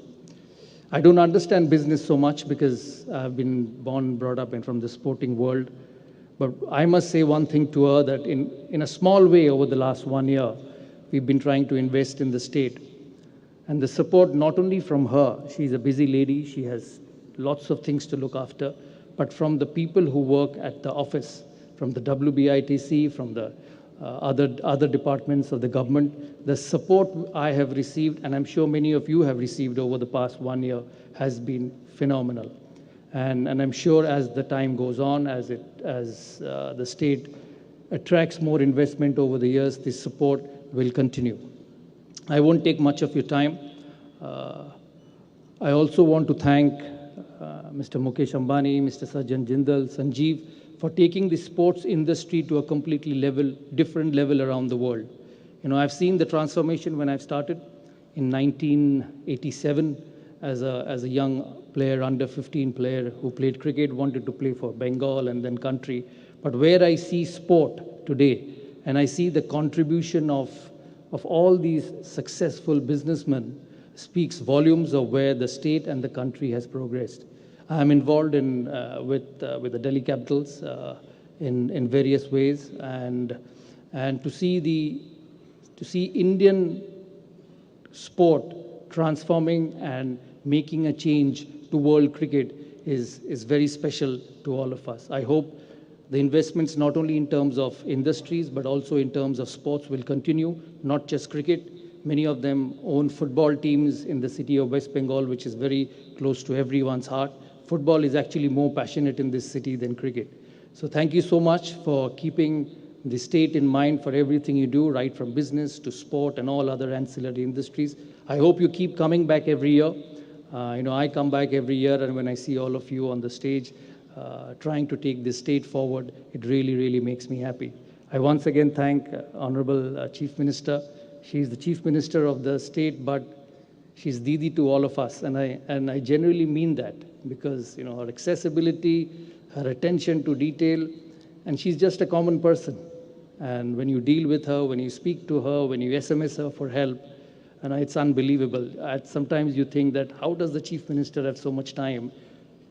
I don't understand business so much because I've been born and brought up from the sporting world. But I must say one thing to her, that in a small way over the last 1 year, we've been trying to invest in the state. And the support not only from her, she's a busy lady, she has lots of things to look after, but from the people who work at the office, from the WBITC, from the other departments of the government. The support I have received, and I'm sure many of you have received over the past 1 year, has been phenomenal. And I'm sure as the time goes on, as the state attracts more investment over the years, this support will continue. I won't take much of your time. I also want to thank Mr. Mukesh Ambani, Mr. Sajjan Jindal, Sanjeev, for taking the sports industry to a completely different level around the world. I've seen the transformation when I've started in 1987 as a young player, under 15 player who played cricket, wanted to play for Bengal and then country. But where I see sport today, and I see the contribution of all these successful businessmen, speaks volumes of where the state and the country has progressed. I'm involved with the Delhi Capitals in various ways, and to see Indian sport transforming and making a change to world cricket is very special to all of us. I hope the investments, not only in terms of industries, but also in terms of sports, will continue, not just cricket. Many of them own football teams in the city of West Bengal, which is very close to everyone's heart. Football is actually more passionate in this city than cricket. So thank you so much for keeping the state in mind for everything you do, right from business to sport and all other ancillary industries. I hope you keep coming back every year. I come back every year, and when I see all of you on the stage trying to take this state forward, it really, really makes me happy. I once again thank Honorable Chief Minister. She's the Chief Minister of the state, but she's Didi to all of us, and I genuinely mean that, because her accessibility, her attention to detail, and she's just a common person. And when you deal with her, when you speak to her, when you SMS her for help, and it's unbelievable. Sometimes you think that how does the Chief Minister have so much time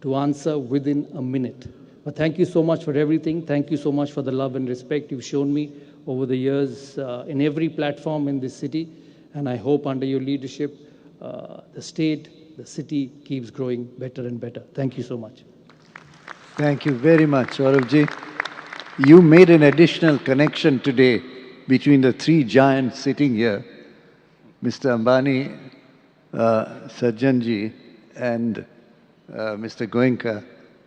to answer within a minute? But thank you so much for everything. Thank you so much for the love and respect you've shown me over the years in every platform in this city. And I hope under your leadership, the state, the city keeps growing better and better. Thank you so much. Thank you very much, Sauravji. You made an additional connection today between the three giants sitting here, Mr. Ambani, Sajjanji, and Mr. Goenka,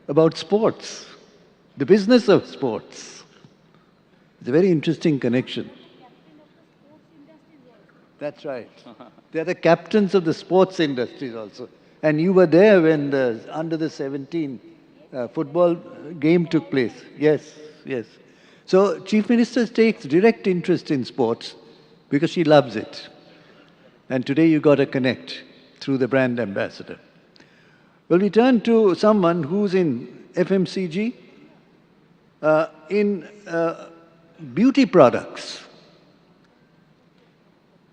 about sports, the business of sports. It's a very interesting connection. That's right. They're the captains of the sports industries also. And you were there when the under the 17 football game took place. Yes, yes. So Chief Minister takes direct interest in sports because she loves it. And today you got to connect through the brand ambassador. Well, we turn to someone who's in FMCG, in beauty products,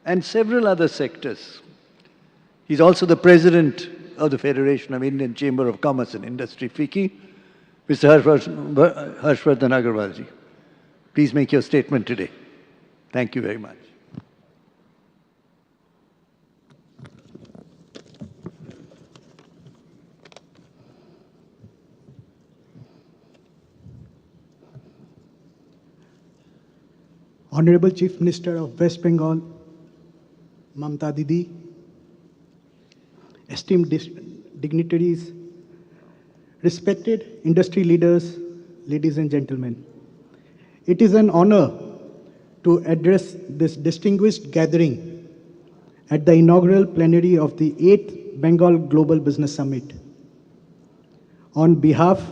and several other sectors. He's also the president of the Federation of Indian Chamber of Commerce and Industry, FICCI, Mr. Harshvardhan Agarwalji. Please make your statement today. Thank you very much. Honorable Chief Minister of West Bengal, Mamta Didi, esteemed dignitaries, respected industry leaders, ladies and gentlemen. It is an honor to address this distinguished gathering at the inaugural plenary of the 8th Bengal Global Business Summit. On behalf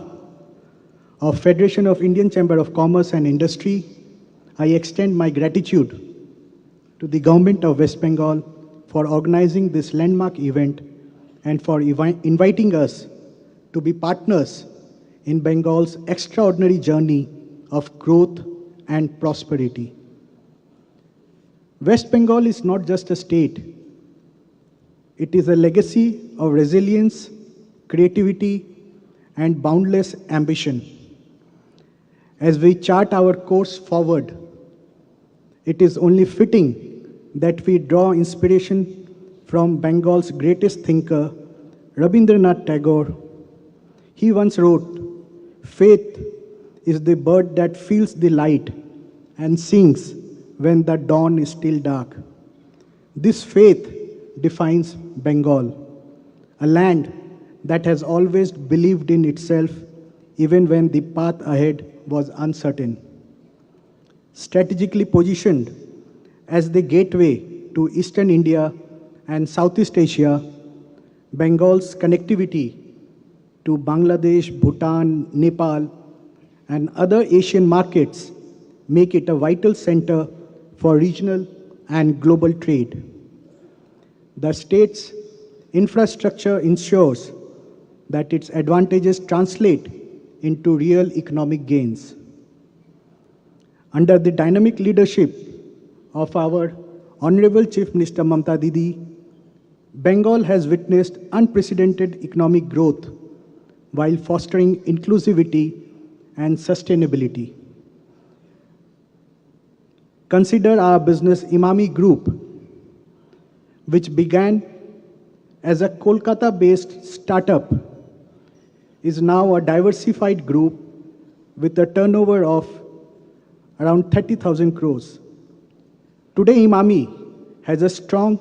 of Federation of Indian Chamber of Commerce and Industry, I extend my gratitude to the Government of West Bengal for organizing this landmark event and for inviting us to be partners in Bengal's extraordinary journey of growth and prosperity. West Bengal is not just a state. It is a legacy of resilience, creativity, and boundless ambition. As we chart our course forward, it is only fitting that we draw inspiration from Bengal's greatest thinker, Rabindranath Tagore. He once wrote, "Faith is the bird that feels the light and sings when the dawn is still dark." This faith defines Bengal, a land that has always believed in itself even when the path ahead was uncertain. Strategically positioned as the gateway to Eastern India and Southeast Asia, Bengal's connectivity to Bangladesh, Bhutan, Nepal, and other Asian markets make it a vital center for regional and global trade. The state's infrastructure ensures that its advantages translate into real economic gains. Under the dynamic leadership of our Honorable Chief Minister Mamta Didi, Bengal has witnessed unprecedented economic growth while fostering inclusivity and sustainability. Consider our business Imami Group, which began as a Kolkata-based startup, is now a diversified group with a turnover of around 30,000 crores. Today, Imami has a strong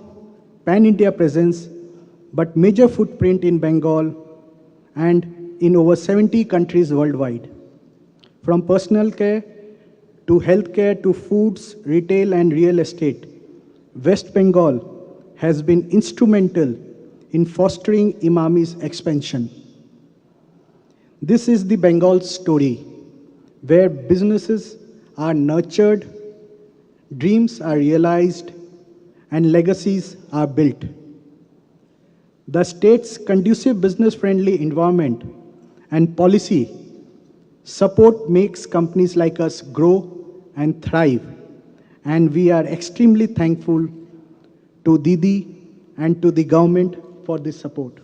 pan-India presence, but major footprint in Bengal and in over 70 countries worldwide. From personal care to healthcare to foods, retail and real estate, West Bengal has been instrumental in fostering Imami's expansion. This is the Bengal story, where businesses are nurtured, dreams are realized, and legacies are built. The state's conducive business-friendly environment and policy support makes companies like us grow and thrive, and we are extremely thankful to Didi and to the government for this support.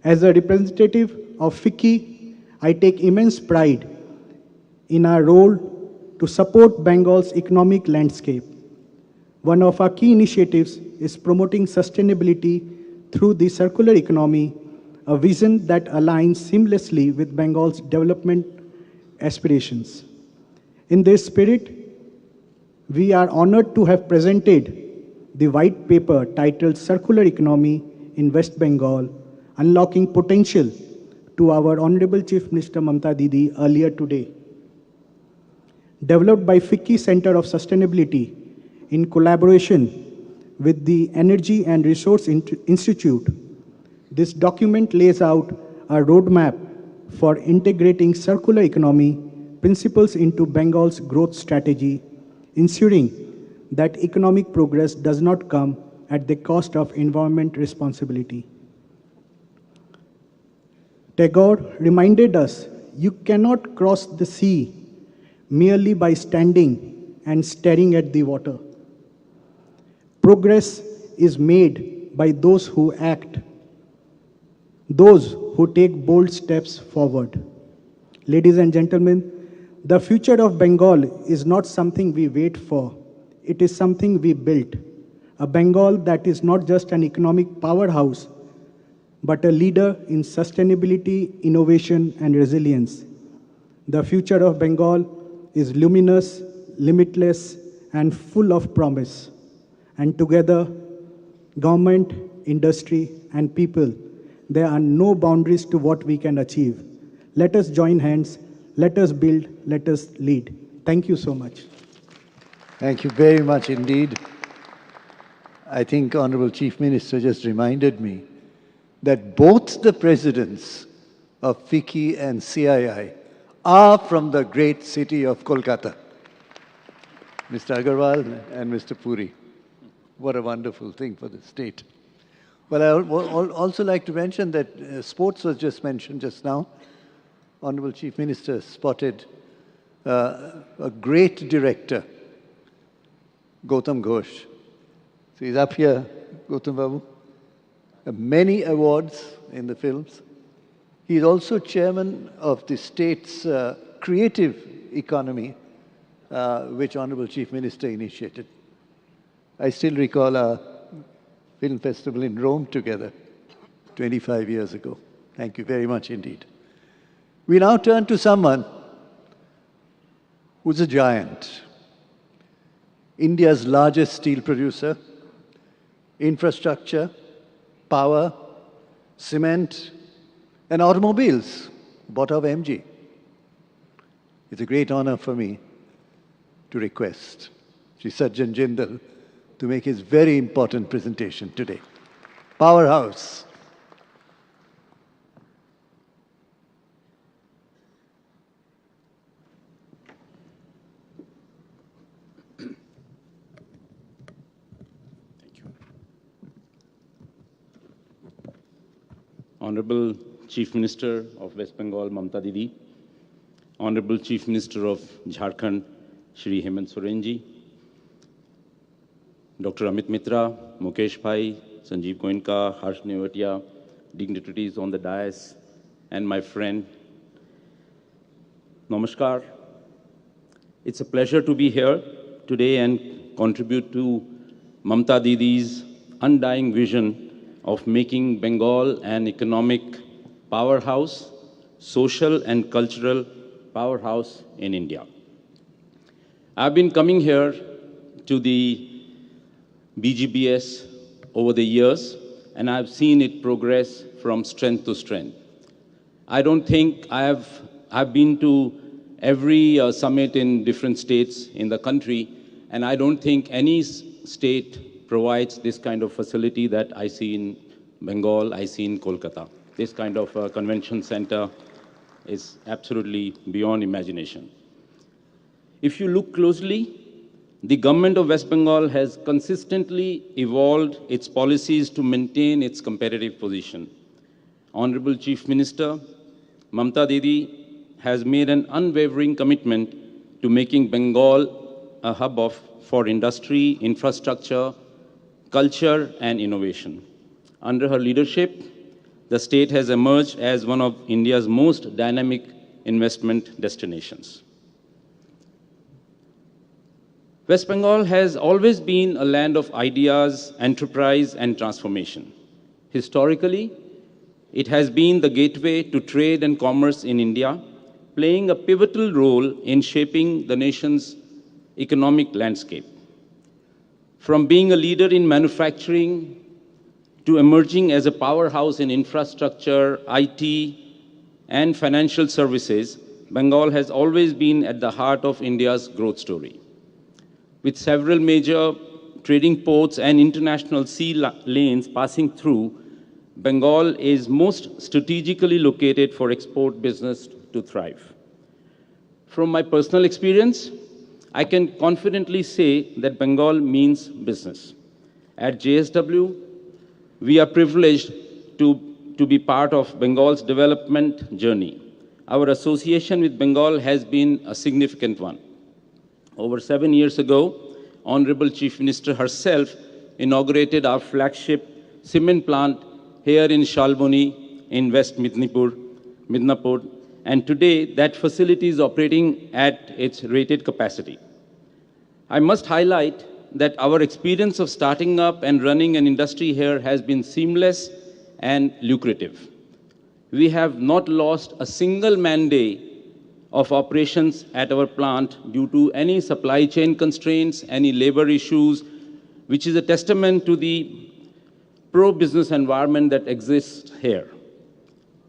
As a representative of FICCI, I take immense pride in our role to support Bengal's economic landscape. One of our key initiatives is promoting sustainability through the circular economy, a vision that aligns seamlessly with Bengal's development aspirations. In this spirit, we are honored to have presented the white paper titled Circular Economy in West Bengal, Unlocking Potential, to our Honorable Chief Minister Mamta Didi earlier today. developed by FICCI Center of Sustainability in collaboration with the Energy and Resource Institute. This document lays out a roadmap for integrating circular economy principles into Bengal's growth strategy, ensuring that economic progress does not come at the cost of environment responsibility. Tagore reminded us, you cannot cross the sea merely by standing and staring at the water. Progress is made by those who act, those who take bold steps forward. Ladies and gentlemen, the future of Bengal is not something we wait for. It is something we built. A Bengal that is not just an economic powerhouse, but a leader in sustainability, innovation, and resilience. The future of Bengal is luminous, limitless, and full of promise. And together, government, industry, and people, there are no boundaries to what we can achieve. Let us join hands, let us build, let us lead. Thank you so much. Thank you very much indeed. I think Honorable Chief Minister just reminded me that both the presidents of FICCI and CII are from the great city of Kolkata. Mr. Agarwal and Mr. Puri. What a wonderful thing for the state. Well, I would also like to mention that sports was just mentioned just now. Honorable Chief Minister spotted a great director, Gautam Ghosh. So he's up here, Gautam Babu. Many awards in the films. He is also chairman of the state's creative economy, which Honorable Chief Minister initiated. I still recall our film festival in Rome together 25 years ago. Thank you very much indeed. We now turn to someone who's a giant. India's largest steel producer, infrastructure, power, cement, and automobiles, bought of MG. It's a great honor for me to request Sri Sajjan Jindal to make his very important presentation today. Powerhouse. Honorable Chief Minister of West Bengal, Mamta Didi, Honorable Chief Minister of Jharkhand, Shri Hemant Soren ji, Dr. Amit Mitra, Mukesh Bhai, Sanjeev Goenka, Harsh Nevatia, dignitaries on the dais, and my friend, Namaskar. It's a pleasure to be here today and contribute to Mamta Didi's undying vision of making Bengal an economic powerhouse, social and cultural powerhouse in India. I've been coming here to the BGBS over the years, and I've seen it progress from strength to strength. I don't think I've been to every summit in different states in the country, and I don't think any state provides this kind of facility that I see in Bengal, I see in Kolkata. This kind of convention center is absolutely beyond imagination. If you look closely, the government of West Bengal has consistently evolved its policies to maintain its competitive position. Honorable Chief Minister, Mamta Didi has made an unwavering commitment to making Bengal a hub for industry, infrastructure, culture, and innovation. Under her leadership, the state has emerged as one of India's most dynamic investment destinations. West Bengal has always been a land of ideas, enterprise, and transformation. Historically, it has been the gateway to trade and commerce in India, playing a pivotal role in shaping the nation's economic landscape. From being a leader in manufacturing to emerging as a powerhouse in infrastructure, IT, and financial services, Bengal has always been at the heart of India's growth story. With several major trading ports and international sea lanes passing through, Bengal is most strategically located for export business to thrive. From my personal experience, I can confidently say that Bengal means business. At JSW, we are privileged to be part of Bengal's development journey. Our association with Bengal has been a significant one. Over 7 years ago, Honorable Chief Minister herself inaugurated our flagship cement plant here in Shalboni in West Midnapur, and today that facility is operating at its rated capacity. I must highlight that our experience of starting up and running an industry here has been seamless and lucrative. We have not lost a single man day of operations at our plant due to any supply chain constraints, any labor issues, which is a testament to the pro-business environment that exists here.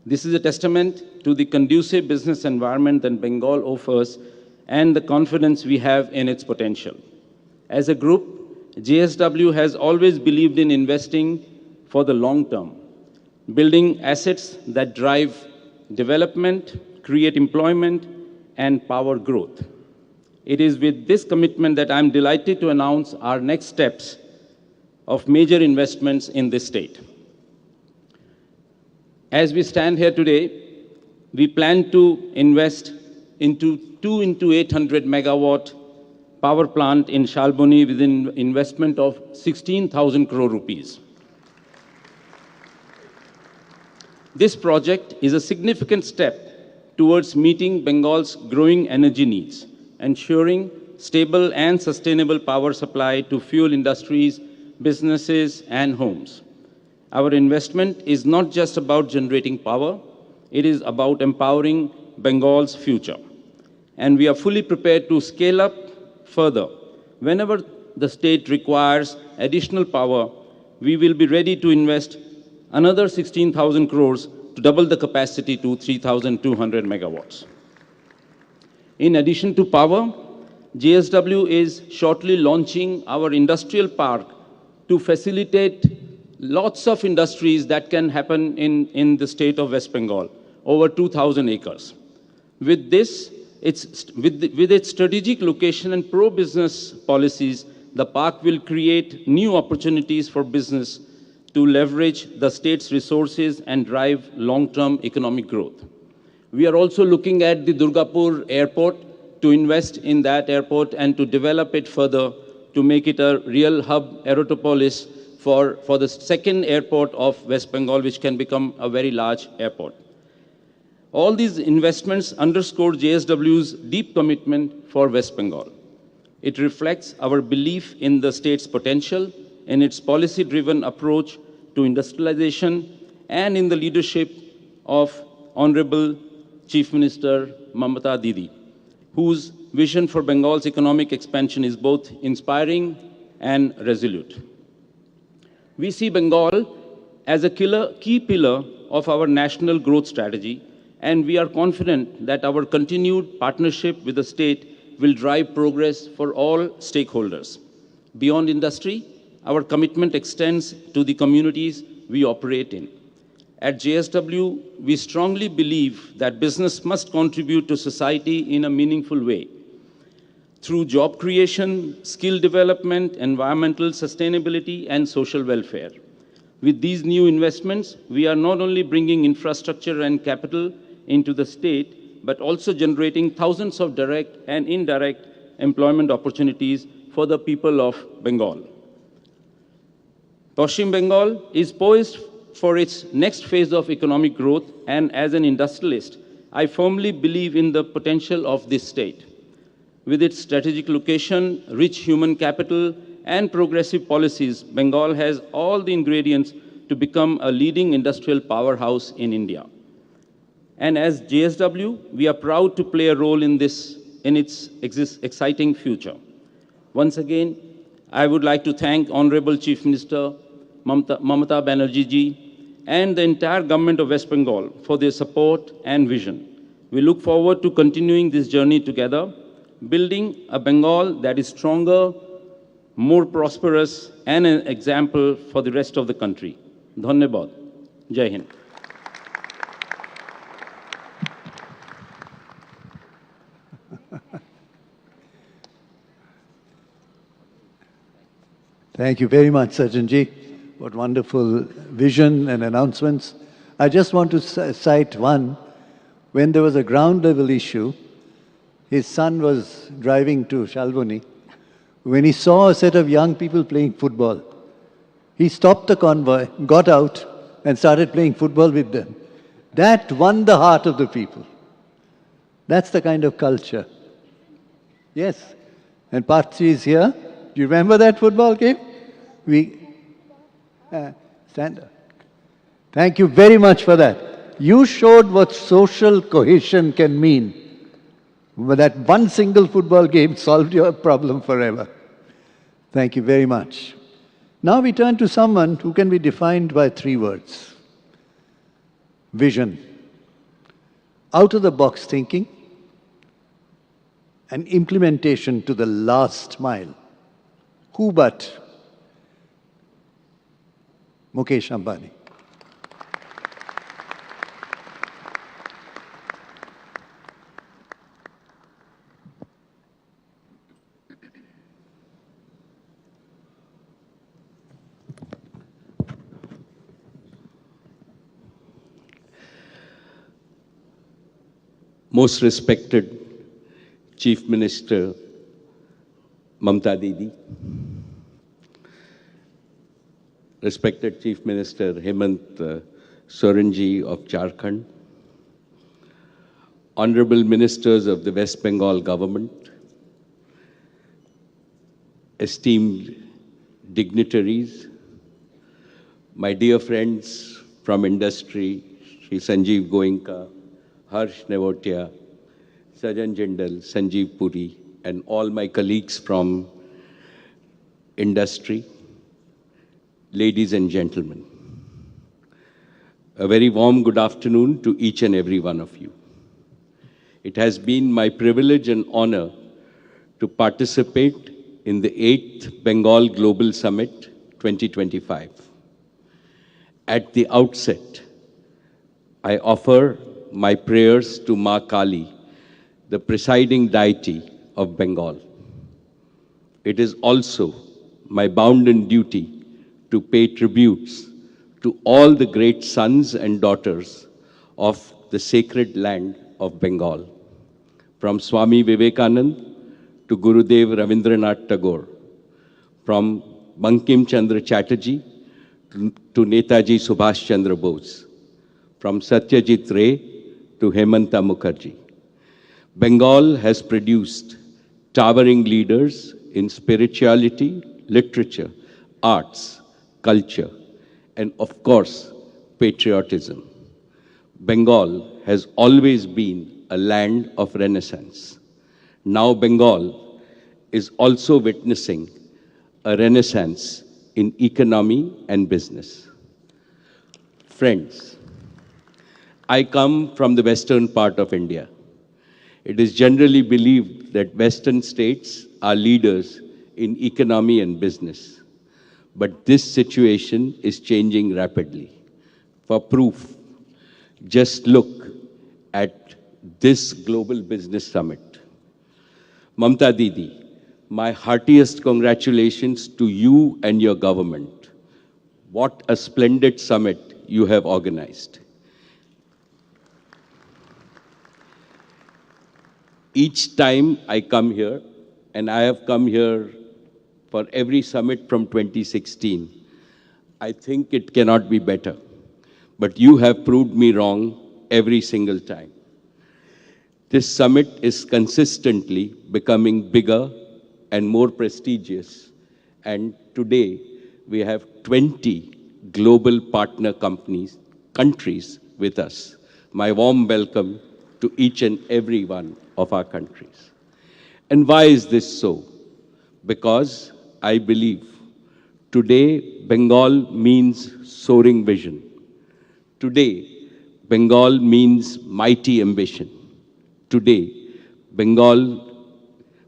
This is a testament to the conducive business environment that Bengal offers and the confidence we have in its potential. As a group, JSW has always believed in investing for the long term, building assets that drive development, create employment, and power growth. It is with this commitment that I'm delighted to announce our next steps of major investments in this state. As we stand here today, we plan to invest into 2 into 800 megawatt power plant in Shalboni with an investment of 16,000 crore rupees. This project is a significant step towards meeting Bengal's growing energy needs, ensuring stable and sustainable power supply to fuel industries, businesses, and homes. Our investment is not just about generating power, it is about empowering Bengal's future. And we are fully prepared to scale up further. Whenever the state requires additional power, we will be ready to invest another 16,000 crores to double the capacity to 3,200 megawatts. In addition to power, JSW is shortly launching our industrial park to facilitate lots of industries that can happen in the state of West Bengal, over 2,000 acres. With this, with its strategic location and pro-business policies, the park will create new opportunities for business to leverage the state's resources and drive long-term economic growth. We are also looking at the Durgapur airport to invest in that airport and to develop it further to make it a real hub aerotopolis for the second airport of West Bengal, which can become a very large airport. All these investments underscore JSW's deep commitment for West Bengal. It reflects our belief in the state's potential, in its policy-driven approach to industrialization, and in the leadership of Honorable Chief Minister Mamata Didi, whose vision for Bengal's economic expansion is both inspiring and resolute. We see Bengal as a key pillar of our national growth strategy, and we are confident that our continued partnership with the state will drive progress for all stakeholders. Beyond industry, our commitment extends to the communities we operate in. At JSW, we strongly believe that business must contribute to society in a meaningful way. Through job creation, skill development, environmental sustainability, and social welfare. With these new investments, we are not only bringing infrastructure and capital into the state, but also generating thousands of direct and indirect employment opportunities for the people of Bengal. Paschim Bengal is poised for its next phase of economic growth, and as an industrialist, I firmly believe in the potential of this state. With its strategic location, rich human capital, and progressive policies, Bengal has all the ingredients to become a leading industrial powerhouse in India. And as JSW, we are proud to play a role in its exciting future. Once again, I would like to thank Honorable Chief Minister Mamata Banerjee ji and the entire government of West Bengal for their support and vision. We look forward to continuing this journey together, building a Bengal that is stronger, more prosperous, and an example for the rest of the country. Dhanyabad. Jai Hind. Thank you very much, Sajjanji. What wonderful vision and announcements. I just want to cite one. When there was a ground level issue, his son was driving to Shalboni. When he saw a set of young people playing football, he stopped the convoy, got out, and started playing football with them. That won the heart of the people. That's the kind of culture. Yes. And Partchi is here. Do you remember that football game? Stand up. Thank you very much for that. You showed what social cohesion can mean. That one single football game solved your problem forever. Thank you very much. Now we turn to someone who can be defined by 3 words. Vision. Out-of-the-box thinking and implementation to the last mile. Who but Mukesh Ambani. Most respected Chief Minister Mamta Didi, respected Chief Minister Hemant Sorenji of Jharkhand, Honorable Ministers of the West Bengal government, esteemed dignitaries, my dear friends from industry, Shri Sanjeev Goenka, Harsh Nevotia, Sajan Jindal, Sanjeev Puri, and all my colleagues from industry, ladies and gentlemen. A very warm good afternoon to each and every one of you. It has been my privilege and honor to participate in the 8th Bengal Global Summit 2025. At the outset, I offer my prayers to Ma Kali, the presiding deity of Bengal. It is also my bounden duty to pay tributes to all the great sons and daughters of the sacred land of Bengal, from Swami Vivekananda to Gurudev Ravindranath Tagore, from Bankim Chandra Chatterjee to Netaji Subhash Chandra Bose, from Satyajit Ray to Hemanta Mukherjee. Bengal has produced towering leaders in spirituality, literature, arts, culture, and of course, patriotism. Bengal has always been a land of renaissance. Now Bengal is also witnessing a renaissance in economy and business. Friends, I come from the western part of India. It is generally believed that Western states are leaders in economy and business. But this situation is changing rapidly. For proof, just look at this Global Business Summit. Mamta Didi, my heartiest congratulations to you and your government. What a splendid summit you have organized. Each time I come here, and I have come here for every summit from 2016, I think it cannot be better. But you have proved me wrong every single time. This summit is consistently becoming bigger and more prestigious. And today, we have 20 global partner countries with us. My warm welcome to each and every one of our countries. And why is this so? Because I believe today Bengal means soaring vision. Today, Bengal means mighty ambition. Today, Bengal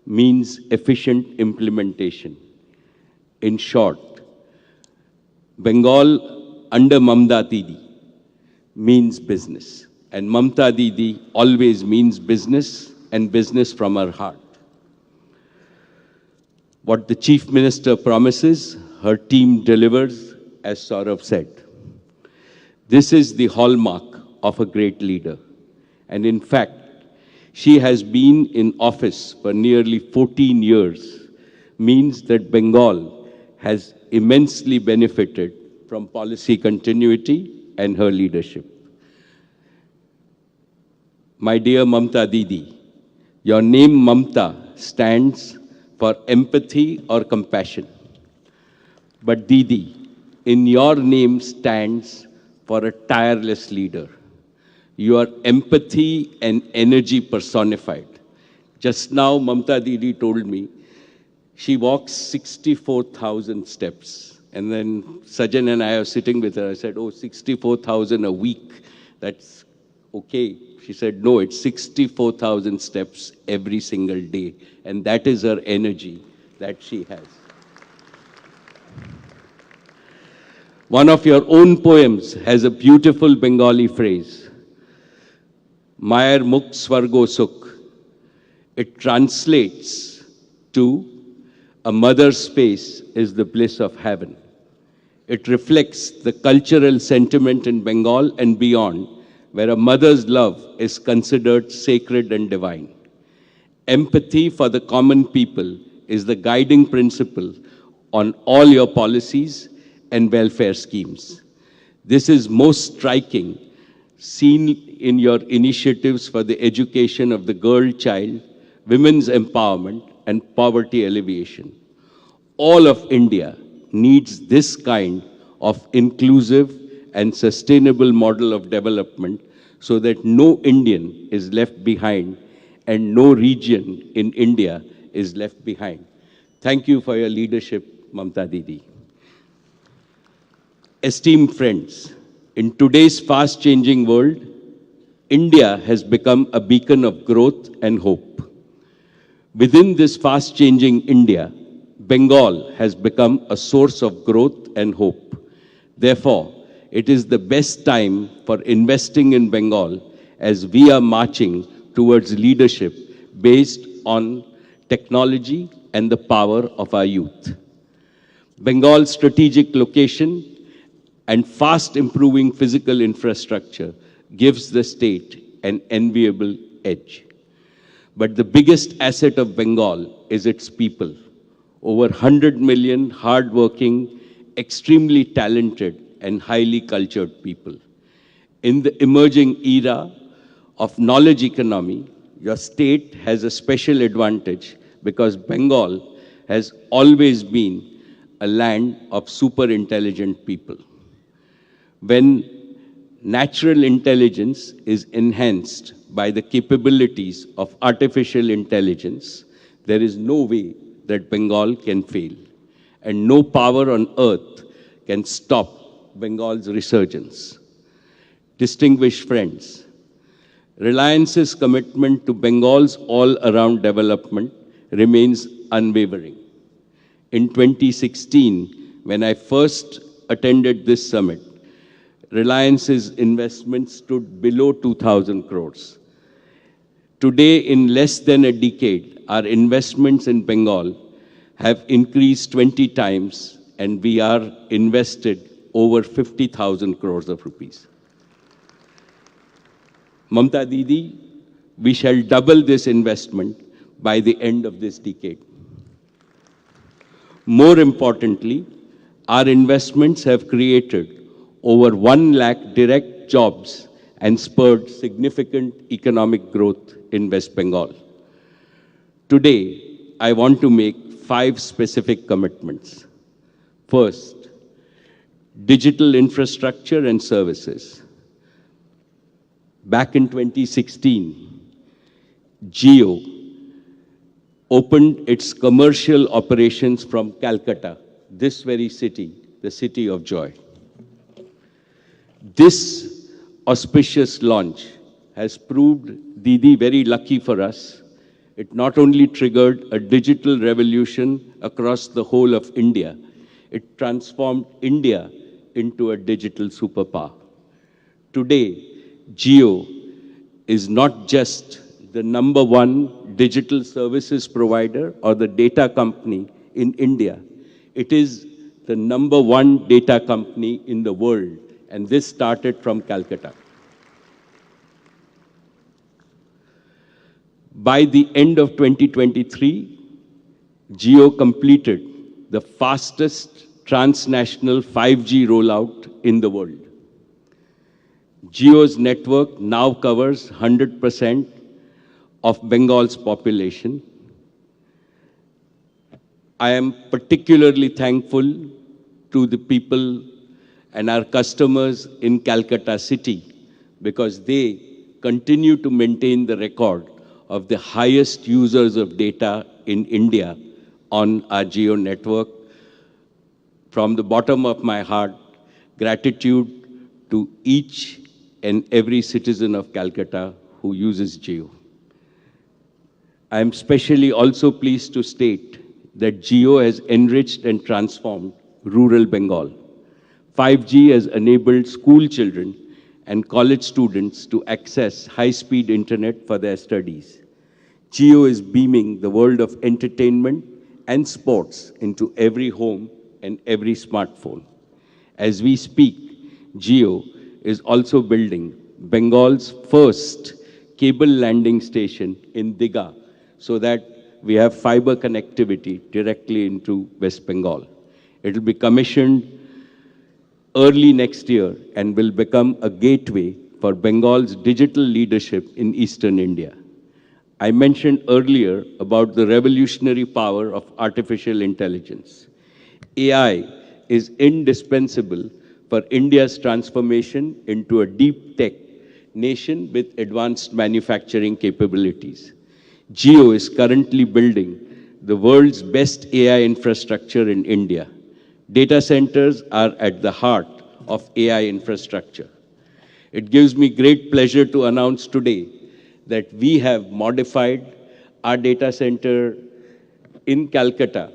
means efficient implementation. In short, Bengal under Mamta Didi means business. And Mamta Didi always means business, and business from her heart. What the Chief Minister promises, her team delivers, as Saurabh said. This is the hallmark of a great leader. And in fact, she has been in office for nearly 14 years, means that Bengal has immensely benefited from policy continuity and her leadership. My dear Mamta Didi, your name Mamta stands for empathy or compassion. But Didi, in your name stands for a tireless leader. You are empathy and energy personified. Just now, Mamta Didi told me she walks 64,000 steps. And then Sajan and I are sitting with her. I said, oh, 64,000 a week. That's okay. She said, no, it's 64,000 steps every single day. And that is her energy that she has. One of your own poems has a beautiful Bengali phrase, Mayer Mukh Swargo Sukh. It translates to a mother's space is the bliss of heaven. It reflects the cultural sentiment in Bengal and beyond, where a mother's love is considered sacred and divine. Empathy for the common people is the guiding principle on all your policies and welfare schemes. This is most striking, seen in your initiatives for the education of the girl child, women's empowerment, and poverty alleviation. All of India needs this kind of inclusive and sustainable model of development so that no Indian is left behind and no region in India is left behind. Thank you for your leadership, Mamta Didi. Esteemed friends, in today's fast-changing world, India has become a beacon of growth and hope. Within this fast-changing India, Bengal has become a source of growth and hope. Therefore, it is the best time for investing in Bengal as we are marching towards leadership based on technology and the power of our youth. Bengal's strategic location and fast improving physical infrastructure gives the state an enviable edge. But the biggest asset of Bengal is its people. Over 100 million hardworking, extremely talented and highly cultured people. In the emerging era of knowledge economy, your state has a special advantage because Bengal has always been a land of super intelligent people. When natural intelligence is enhanced by the capabilities of artificial intelligence, there is no way that Bengal can fail. And no power on earth can stop Bengal's resurgence. Distinguished friends, Reliance's commitment to Bengal's all-around development remains unwavering. In 2016, when I first attended this summit, Reliance's investment stood below 2,000 crores. Today, in less than a decade, our investments in Bengal have increased 20 times and we are invested over 50,000 crores of rupees. Mamta Didi, we shall double this investment by the end of this decade. More importantly, our investments have created over 1 lakh direct jobs and spurred significant economic growth in West Bengal. Today, I want to make 5 specific commitments. First, digital infrastructure and services. Back in 2016, Jio opened its commercial operations from Calcutta, this very city, the city of joy. This auspicious launch has proved Didi very lucky for us. It not only triggered a digital revolution across the whole of India, it transformed India into a digital superpower. Today, Jio is not just the #1 digital services provider or the data company in India. It is the #1 data company in the world, and this started from Calcutta. By the end of 2023, Jio completed the fastest transnational 5G rollout in the world. Jio's network now covers 100% of Bengal's population. I am particularly thankful to the people and our customers in Calcutta city because they continue to maintain the record of the highest users of data in India on our Jio network. From the bottom of my heart, gratitude to each and every citizen of Calcutta who uses Jio. I am especially also pleased to state that Jio has enriched and transformed rural Bengal. 5G has enabled school children and college students to access high-speed internet for their studies. Jio is beaming the world of entertainment and sports into every home and every smartphone. As we speak, Jio is also building Bengal's first cable landing station in Digha so that we have fiber connectivity directly into West Bengal. It will be commissioned early next year and will become a gateway for Bengal's digital leadership in eastern India. I mentioned earlier about the revolutionary power of artificial intelligence. AI is indispensable for India's transformation into a deep tech nation with advanced manufacturing capabilities. Jio is currently building the world's best AI infrastructure in India. Data centers are at the heart of AI infrastructure. It gives me great pleasure to announce today that we have modified our data center in Calcutta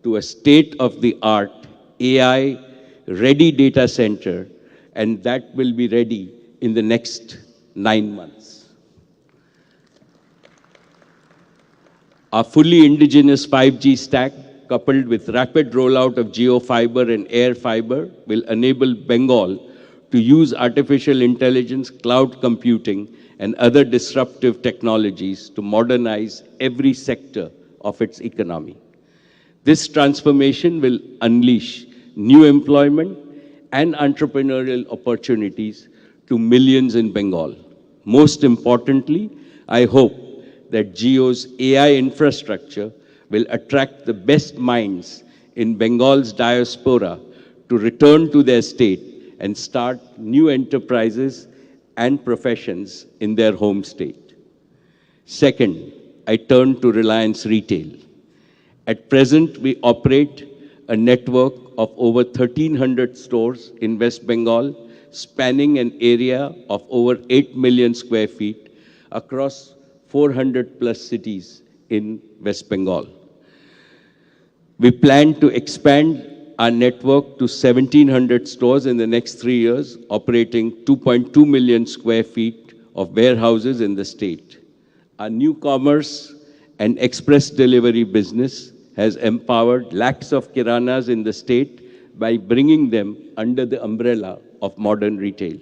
to a state-of-the-art AI-ready data center, and that will be ready in the next 9 months. Our fully indigenous 5G stack, coupled with rapid rollout of Jio Fiber and Air Fiber, will enable Bengal to use artificial intelligence, cloud computing, and other disruptive technologies to modernize every sector of its economy. This transformation will unleash new employment and entrepreneurial opportunities to millions in Bengal. Most importantly, I hope that Jio's AI infrastructure will attract the best minds in Bengal's diaspora to return to their state and start new enterprises and professions in their home state. Second, I turn to Reliance Retail. At present, we operate a network of over 1,300 stores in West Bengal, spanning an area of over 8 million square feet across 400 plus cities in West Bengal. We plan to expand our network to 1,700 stores in the next 3 years, operating 2.2 million square feet of warehouses in the state. Our new commerce and express delivery business has empowered lakhs of kiranas in the state by bringing them under the umbrella of modern retail.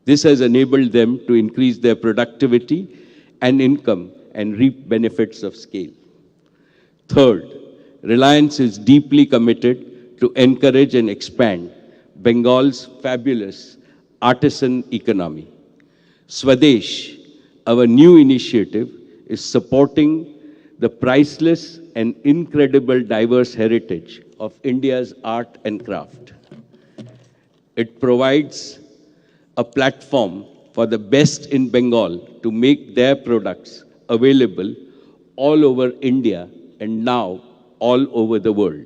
This has enabled them to increase their productivity and income and reap benefits of scale. Third, Reliance is deeply committed to encourage and expand Bengal's fabulous artisan economy. Swadesh, our new initiative, is supporting the priceless and incredible diverse heritage of India's art and craft. It provides a platform for the best in Bengal to make their products available all over India and now all over the world.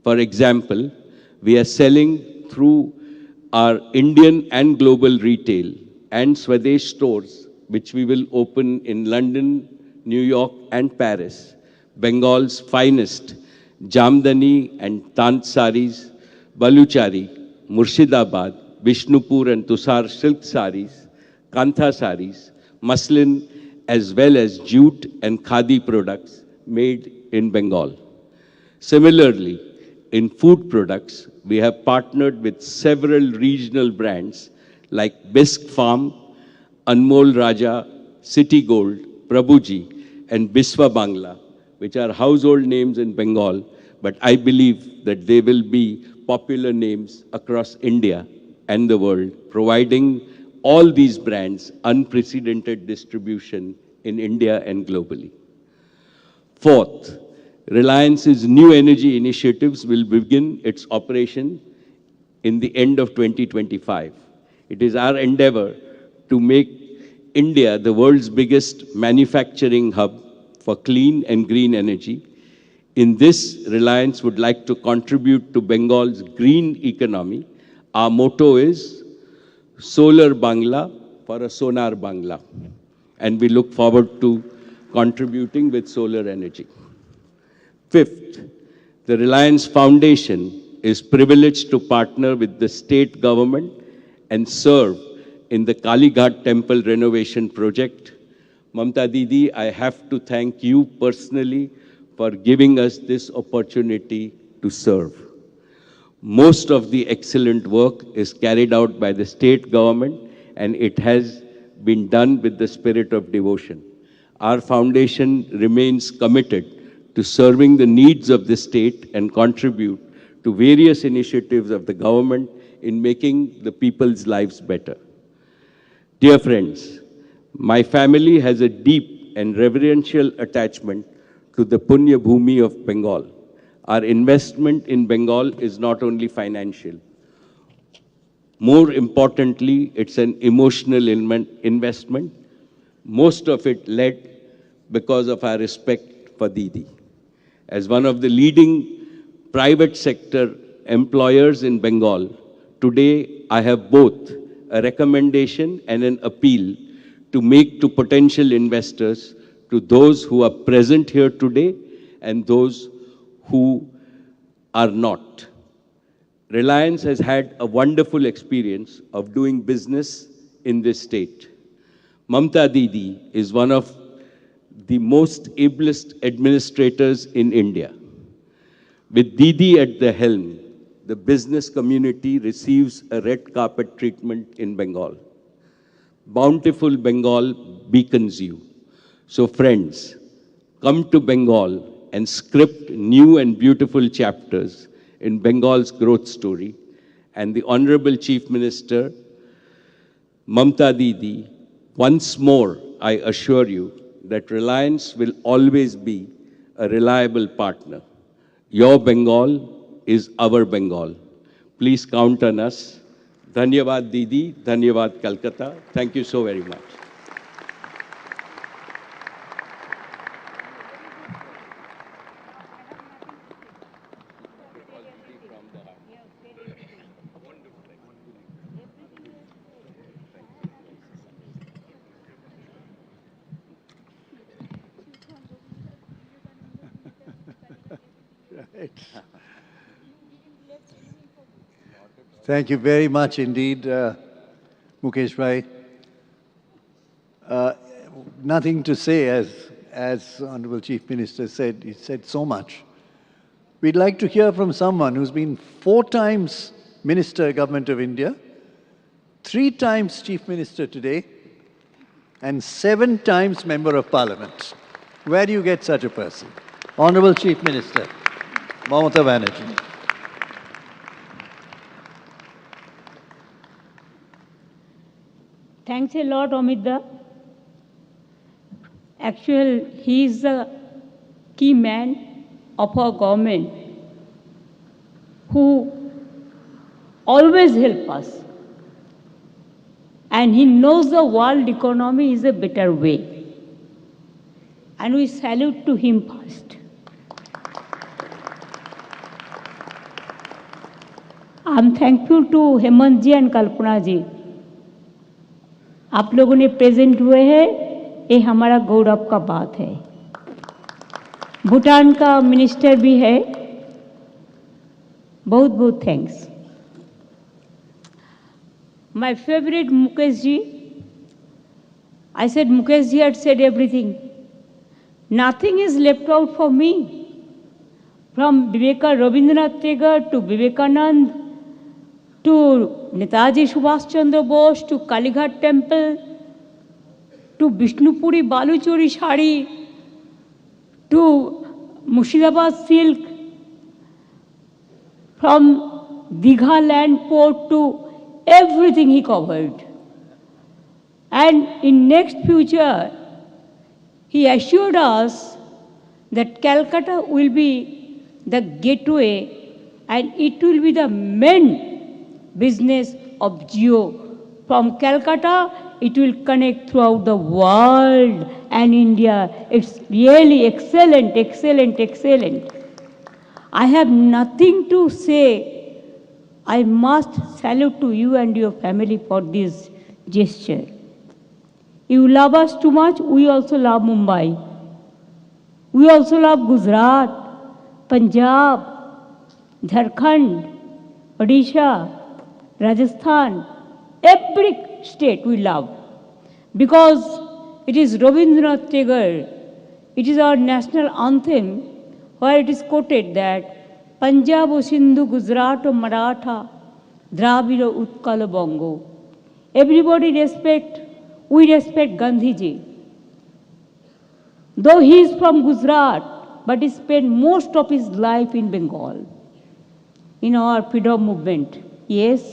For example, we are selling through our Indian and global retail and Swadesh stores which we will open in London, New York, and Paris, Bengal's finest Jamdani and Tant saris, Baluchari, Murshidabad, Bishnupur and Tusar silk saris, Kantha saris, muslin, as well as jute and khadi products made in Bengal. Similarly, in food products, we have partnered with several regional brands like Bisque Farm, Anmol Raja, City Gold, Prabhuji, and Biswa Bangla, which are household names in Bengal, but I believe that they will be popular names across India and the world, providing all these brands unprecedented distribution in India and globally. Fourth, Reliance's new energy initiatives will begin its operation in the end of 2025. It is our endeavor to make India the world's biggest manufacturing hub for clean and green energy. In this, Reliance would like to contribute to Bengal's green economy. Our motto is Solar Bangla for a Sonar Bangla. And we look forward to contributing with solar energy. Fifth, the Reliance Foundation is privileged to partner with the state government and serve in the Kalighat Temple renovation project. Mamta Didi, I have to thank you personally for giving us this opportunity to serve. Most of the excellent work is carried out by the state government, and it has been done with the spirit of devotion. Our foundation remains committed to serving the needs of the state and contribute to various initiatives of the government in making the people's lives better. Dear friends, my family has a deep and reverential attachment to the Punya Bhumi of Bengal. Our investment in Bengal is not only financial. More importantly, it's an emotional investment, most of it led because of our respect for Didi. As one of the leading private sector employers in Bengal, today I have both a recommendation and an appeal to make to potential investors, to those who are present here today and those who are not. Reliance has had a wonderful experience of doing business in this state. Mamta Didi is one of the most ablest administrators in India. With Didi at the helm, the business community receives a red carpet treatment in Bengal. Bountiful Bengal beacons you. So friends, come to Bengal and script new and beautiful chapters in Bengal's growth story. And the Honorable Chief Minister, Mamta Didi, once more, I assure you that Reliance will always be a reliable partner. Your Bengal is our Bengal. Please count on us. Dhanyavad Didi, Dhanyavad Calcutta. Thank you so very much. Right. Thank you very much indeed, Mukesh Bhai. Nothing to say, as Honorable Chief Minister said. He said so much. We'd like to hear from someone who's been 4 times Minister, Government of India, 3 times Chief Minister today, and 7 times Member of Parliament. Where do you get such a person? Honorable Chief Minister, Mamata Banerjee. Thanks a lot, Amida. Actually, he is the key man of our government who always help us. And he knows the world economy is a better way. And we salute to him first. I'm thankful to Hemant ji and Kalpana ji. आप लोगों ने present हुए हैं, ये हमारा गौरव का बात है। भूटान का मिनिस्टर भी है, बहुत बहुत thanks. My favorite Mukesh ji, I said Mukesh ji had said everything. Nothing is left out for me. From Rabindranath Tagore to Vivekanand to Netaji Subhash Chandra Bose to Kalighat Temple to Vishnupuri Baluchori Shari to Murshidabad Silk, from Digha Land Port to everything he covered. And in next future, he assured us that Calcutta will be the gateway and it will be the main business of Jio. From Calcutta, it will connect throughout the world and India. It's really excellent, excellent, excellent. I have nothing to say. I must salute to you and your family for this gesture. You love us too much, we also love Mumbai. We also love Gujarat, Punjab, Jharkhand, Odisha, Rajasthan. Every state we love. Because it is Rabindranath Tagore, it is our national anthem, where it is quoted that Punjab o Sindhu, Gujarat o Maratha, Dravida Utkala Bongo. Everybody we respect Gandhi ji. Though he is from Gujarat, but he spent most of his life in Bengal, in our freedom movement. Yes.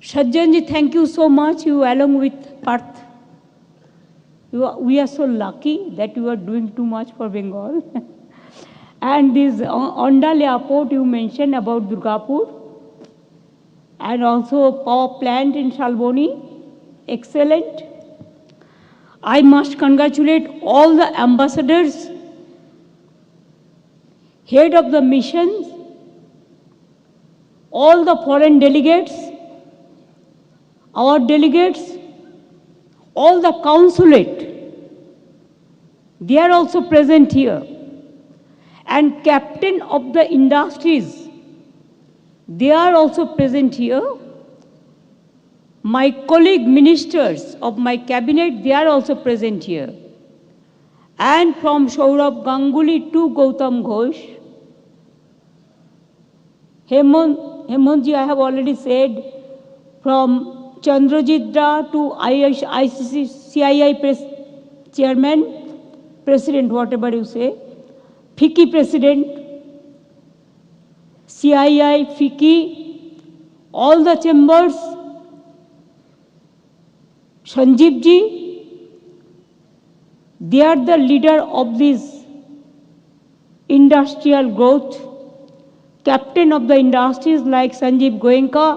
Sajjan ji, thank you so much. You along with Parth. We are so lucky that you are doing too much for Bengal. And this Ondal airport you mentioned about Durgapur, and also power plant in Shalboni, excellent. I must congratulate all the ambassadors, head of the missions, all the foreign delegates, our delegates, all the consulate. They are also present here. And captain of the industries, they are also present here. My colleague ministers of my cabinet, they are also present here. And from Saurabh Ganguly to Gautam Ghosh, Hemantji, I have already said, from Chandrajit Da to ICC, CII chairman, president, whatever you say, FICCI president, CII, FICCI, all the chambers, Sanjeev ji, they are the leader of this industrial growth. Captain of the industries like Sanjeev Goenka,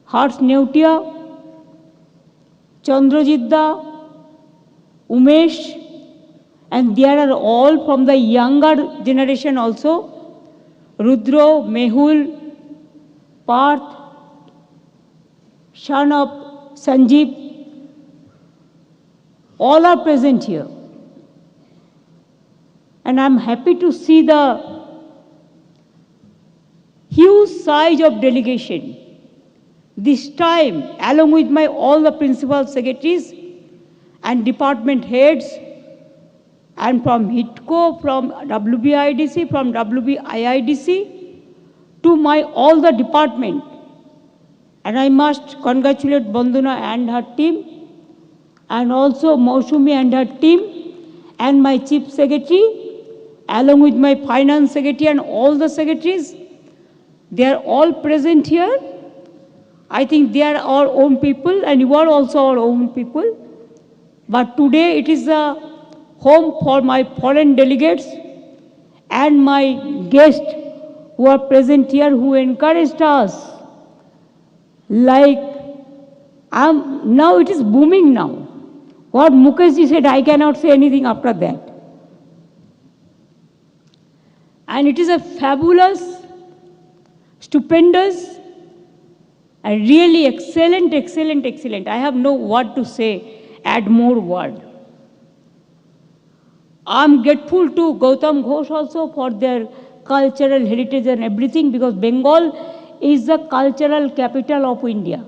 Harsh Neutia, Chandrajit Da, Umesh, and they are all from the younger generation also. Rudro, Mehul, Parth, son of Sanjeev, all are present here. And I'm happy to see the huge size of delegation. This time, along with all the principal secretaries and department heads, and from HITCO, from WBIDC, from WBIIDC, to all the department. And I must congratulate Banduna and her team, and also Mausumi and her team, and my chief secretary, along with my finance secretary and all the secretaries. They are all present here. I think they are our own people, and you are also our own people. But today it is a home for my foreign delegates and my guests who are present here, who encouraged us. Like, now it is booming now. What Mukesh ji said, I cannot say anything after that. And it is a fabulous, stupendous, And really excellent, excellent, excellent. I have no word to say, add more word. I'm grateful to Gautam Ghosh also for their cultural heritage and everything, because Bengal is the cultural capital of India.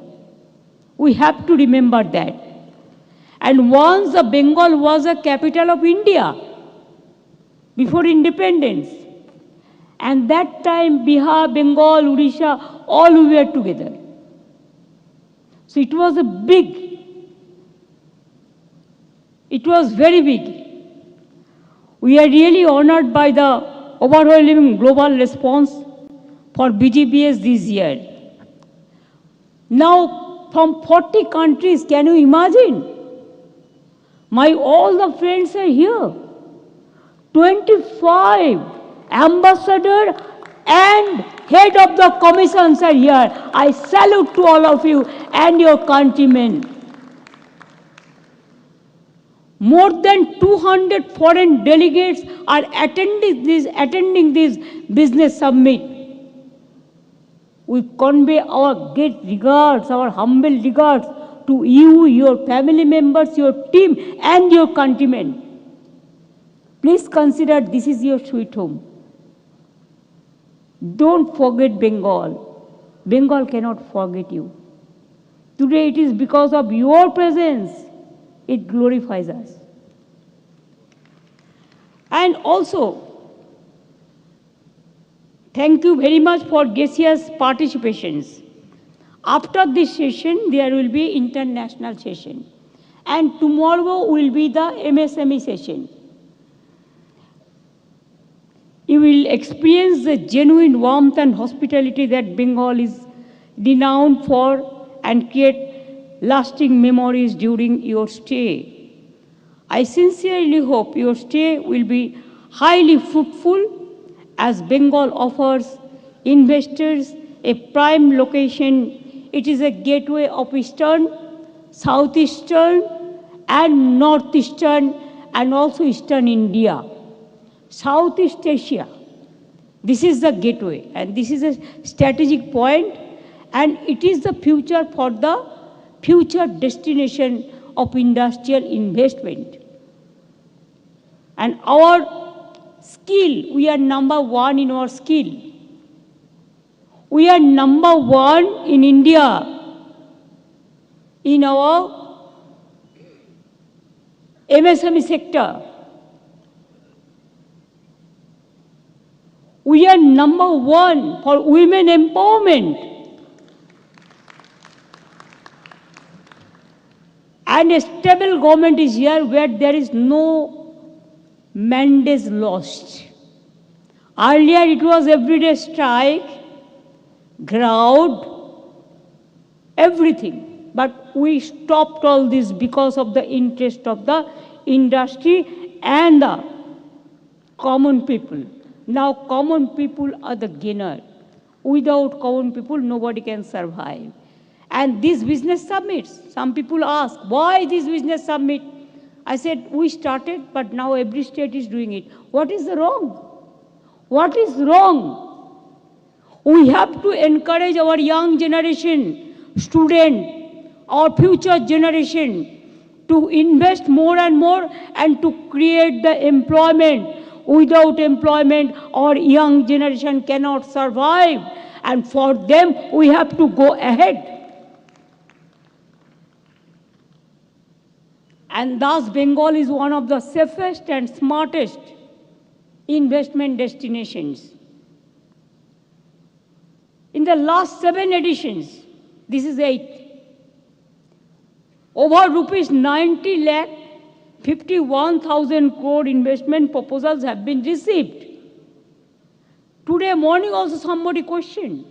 We have to remember that. And once the Bengal was a capital of India before independence. And that time Bihar, Bengal, Odisha, all we were together. So it was it was very big. We are really honored by the overwhelming global response for BGBS this year. Now, from 40 countries, can you imagine? All the friends are here. 25 ambassadors and head of the commissions are here. I salute to all of you and your countrymen. More than 200 foreign delegates are attending this business summit. We convey our great regards, our humble regards to you, your family members, your team, and your countrymen. Please consider this is your sweet home. Don't forget Bengal. Bengal cannot forget you. Today it is because of your presence it glorifies us. And also, thank you very much for gracious participations. After this session, there will be international session. And tomorrow will be the MSME session. You will experience the genuine warmth and hospitality that Bengal is renowned for and create lasting memories during your stay. I sincerely hope your stay will be highly fruitful as Bengal offers investors a prime location. It is a gateway of Eastern, Southeastern, and Northeastern, and also Eastern India. Southeast Asia. This is the gateway, and this is a strategic point, and it is the future for the future destination of industrial investment. And our skill, we are number one in our skill. We are number one in India in our MSME sector. We are number one for women empowerment. And a stable government is here where there is no mandates lost. Earlier it was everyday strike, crowd, everything. But we stopped all this because of the interest of the industry and the common people. Now common people are the gainer. Without common people, nobody can survive. And these business summits, some people ask, why this business summit? I said, we started, but now every state is doing it. What is wrong? What is wrong? We have to encourage our young generation, student, our future generation to invest more and more and to create the employment. Without employment, our young generation cannot survive. And for them, we have to go ahead. And thus, Bengal is one of the safest and smartest investment destinations. In the last 7 editions, this is 8, over rupees 90 lakh 51,000 crore investment proposals have been received. Today morning also somebody questioned.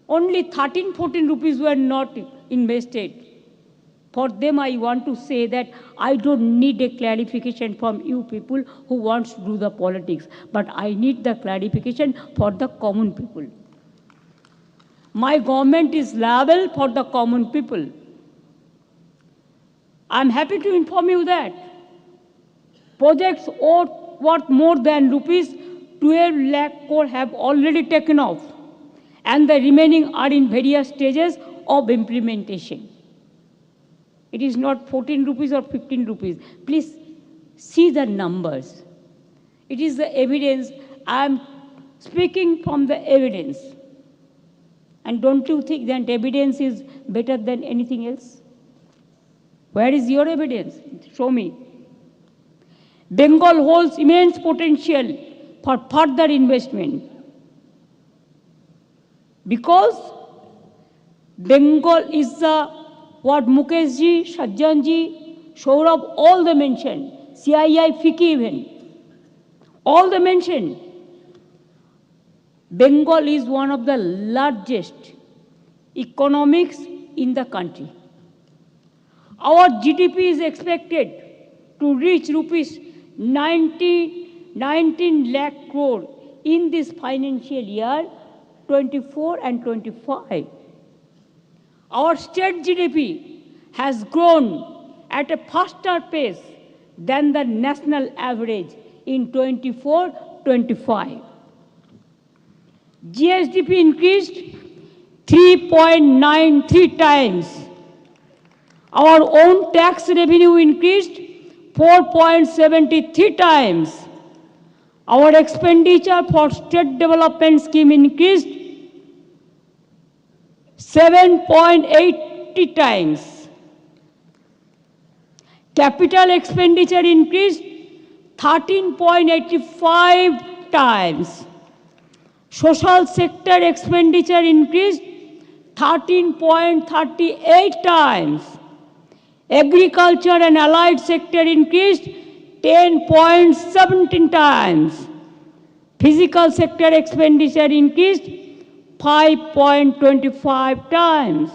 Only 13-14 rupees were not invested. For them, I want to say that I don't need a clarification from you people who wants to do the politics, but I need the clarification for the common people. My government is liable for the common people. I'm happy to inform you that projects worth more than rupees 12 lakh crore have already taken off. and the remaining are in various stages of implementation. It is not 14 rupees or 15 rupees. Please see the numbers. It is the evidence. I am speaking from the evidence. And don't you think that evidence is better than anything else? Where is your evidence? Show me. Bengal holds immense potential for further investment. Because Bengal is the, what Mukesh ji, Sajjan ji, Saurabh, all they mentioned, CII, FICCI even, all they mentioned. Bengal is one of the largest economics in the country. Our GDP is expected to reach rupees 19 lakh crore in this financial year 24 and 25. Our state GDP has grown at a faster pace than the national average in 24-25. GSDP increased 3.93 times. Our own tax revenue increased 4.73 times. Our expenditure for state development scheme increased 7.80 times. Capital expenditure increased 13.85 times. Social sector expenditure increased 13.38 times. Agriculture and allied sector increased 10.17 times. Physical sector expenditure increased 5.25 times.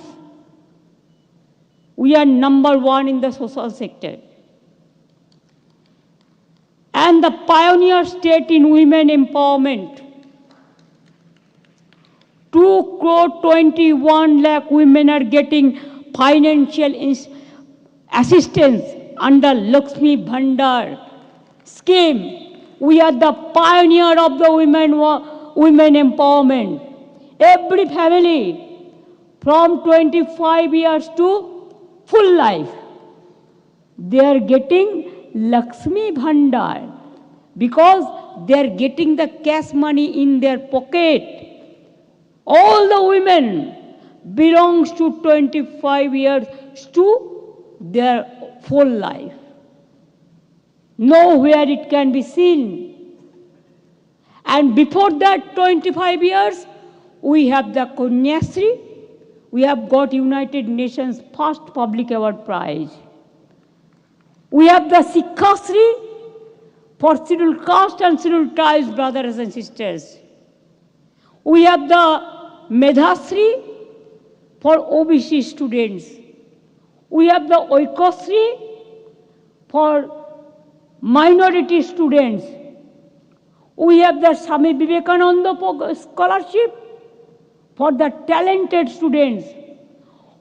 We are number one in the social sector. And the pioneer state in women empowerment. 2.21 lakh women are getting financial assistance under Lakshmi Bhandar scheme. We are the pioneer of the women empowerment. Every family from 25 years to full life, they are getting Lakshmi Bhandar because they are getting the cash money in their pocket. All the women belongs to 25 years to their full life. Nowhere it can be seen. And before that 25 years, we have the Kanyasri. We have got United Nations first public award prize. We have the Sikhasri for scheduled caste and scheduled tribes, brothers and sisters. We have the Medhasri for OBC students. We have the Oikosri for minority students. We have the Swami Vivekananda scholarship for the talented students.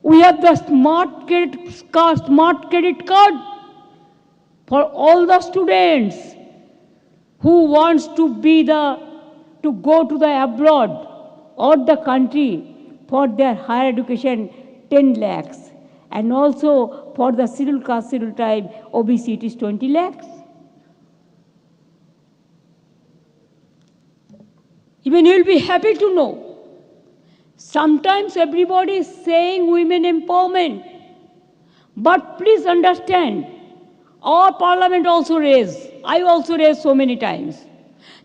We have the smart credit card for all the students who wants to go to the abroad or the country for their higher education, 10 lakhs. And also for the scheduled caste, scheduled tribe, OBC, it is 20 lakhs. Even you will be happy to know. Sometimes everybody is saying women empowerment. But please understand, our parliament also raised, I also raised so many times,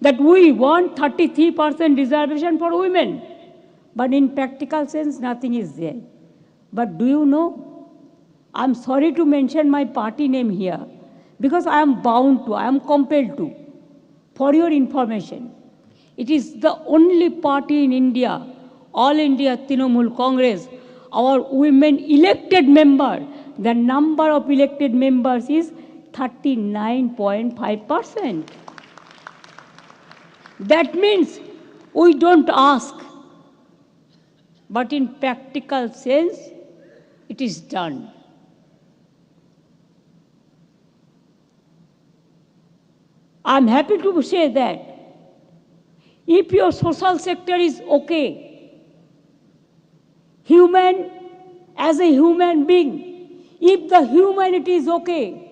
that we want 33% reservation for women. But in practical sense, nothing is there. But do you know, I'm sorry to mention my party name here, because I am bound to, I am compelled to. For your information, it is the only party in India, All India Trinamool Congress, our women elected member, the number of elected members is 39.5%. That means we don't ask, but in practical sense, it is done. I'm happy to say that if your social sector is okay, human as a human being. If the humanity is okay,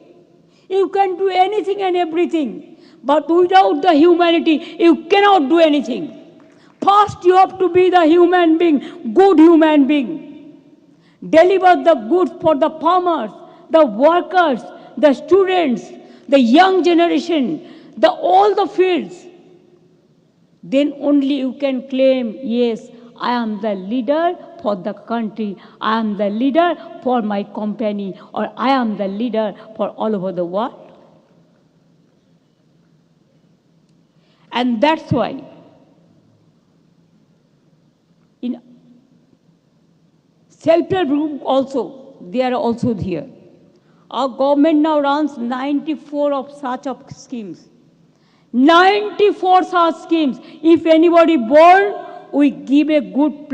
you can do anything and everything. But without the humanity, you cannot do anything. First, you have to be the human being, good human being. Deliver the goods for the farmers, the workers, the students, the young generation, all the fields. Then only you can claim, yes, I am the leader for the country, I am the leader for my company, or I am the leader for all over the world. And that's why in self-help group also, they are also here. Our government now runs 94 of such schemes. 94 such schemes. If anybody born, we give a good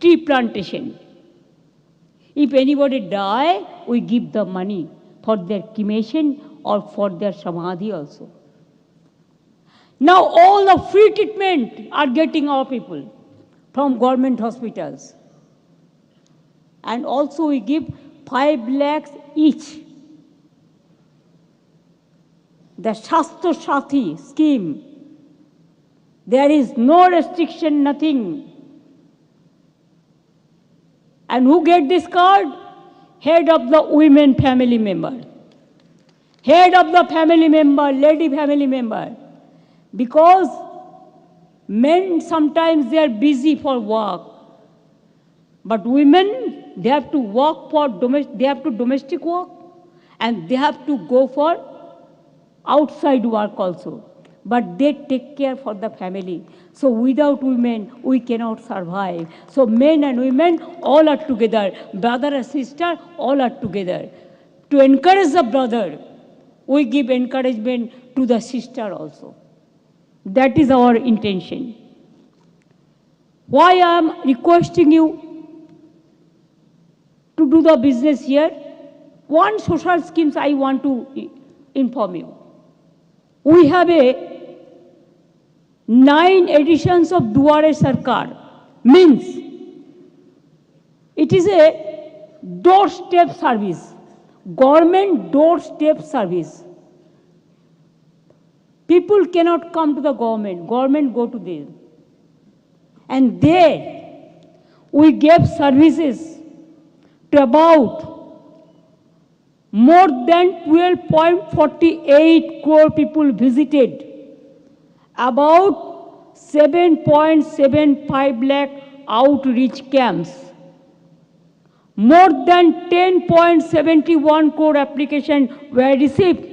tree plantation. If anybody die, we give the money for their cremation or for their samadhi also. Now all the free treatment are getting our people from government hospitals. And also we give 5 lakhs each. The Shastro Sathi scheme, there is no restriction, nothing. And who get this card? Head of the women family member. Head of the family member, lady family member. Because men sometimes they are busy for work. But women, they have to work for domestic work, and they have to go for outside work also. But they take care for the family. So without women, we cannot survive. So men and women all are together. Brother and sister, all are together. To encourage the brother, we give encouragement to the sister also. That is our intention. Why I am requesting you to do the business here? One social schemes I want to inform you. We have 9 editions of Duare Sarkar. Means it is a doorstep service, government doorstep service. People cannot come to the government go to them. And there we gave services to about more than 12.48 crore people visited, about 7.75 lakh outreach camps, more than 10.71 crore applications were received.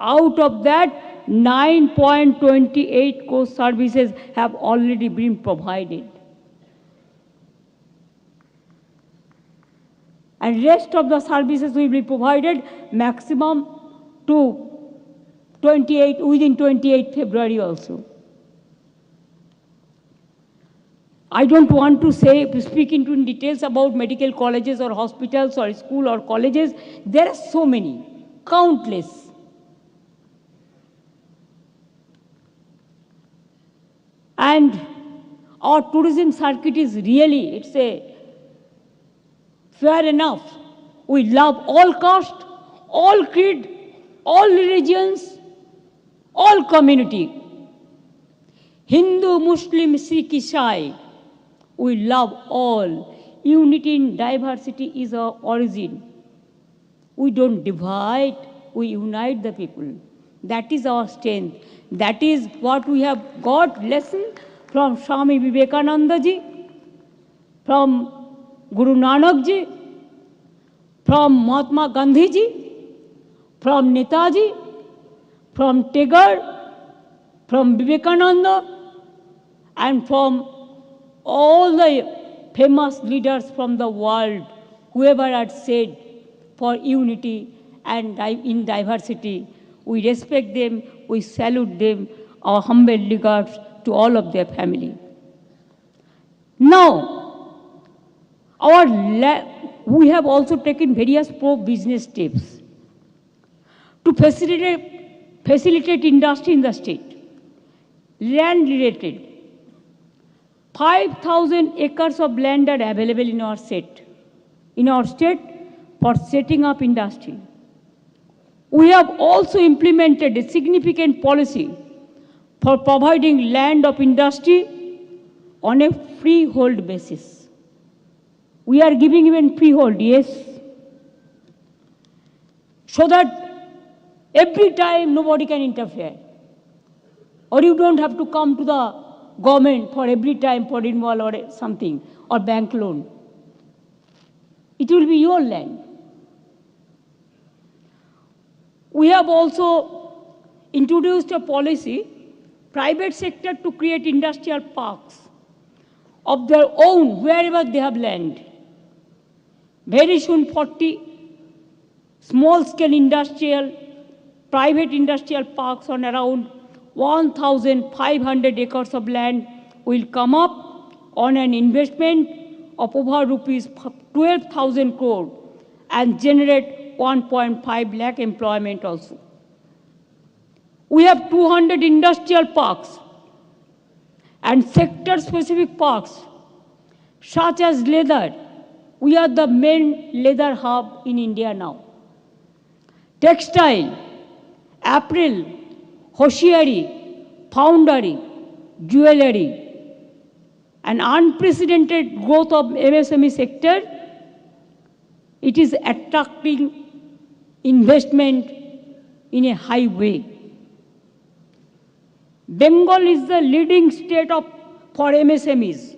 Out of that, 9.28 crore services have already been provided. And rest of the services will be provided maximum to within 28 February also. I don't want to speak into details about medical colleges or hospitals or school or colleges. There are so many, countless. And our tourism circuit is really, it's fair enough. We love all caste, all creed, all religions, all community. Hindu, Muslim, Sikh, Isai, we love all. Unity in diversity is our origin. We don't divide, we unite the people. That is our strength. That is what we have got lesson from Swami Vivekananda ji, from Guru Nanak ji, from Mahatma Gandhi ji, from Netaji, from Tagore, from Vivekananda, and from all the famous leaders from the world, whoever had said for unity and in diversity. We respect them, we salute them, our humble regards to all of their family. Now, we have also taken various pro-business steps to facilitate industry in the state, land-related. 5,000 acres of land are available in our state for setting up industry. We have also implemented a significant policy for providing land of industry on a freehold basis. We are giving even freehold, yes, so that every time nobody can interfere. Or you don't have to come to the government for every time for involve or something, or bank loan. It will be your land. We have also introduced a policy, private sector to create industrial parks of their own wherever they have land. Very soon 40 small-scale industrial, private industrial parks on around 1,500 acres of land will come up on an investment of over rupees 12,000 crore and generate 1.5 lakh employment also. We have 200 industrial parks and sector-specific parks, such as leather. We are the main leather hub in India now. Textile, apparel, hosiery, foundry, jewelry, an unprecedented growth of MSME sector. It is attracting investment in a high way. Bengal is the leading state for MSMEs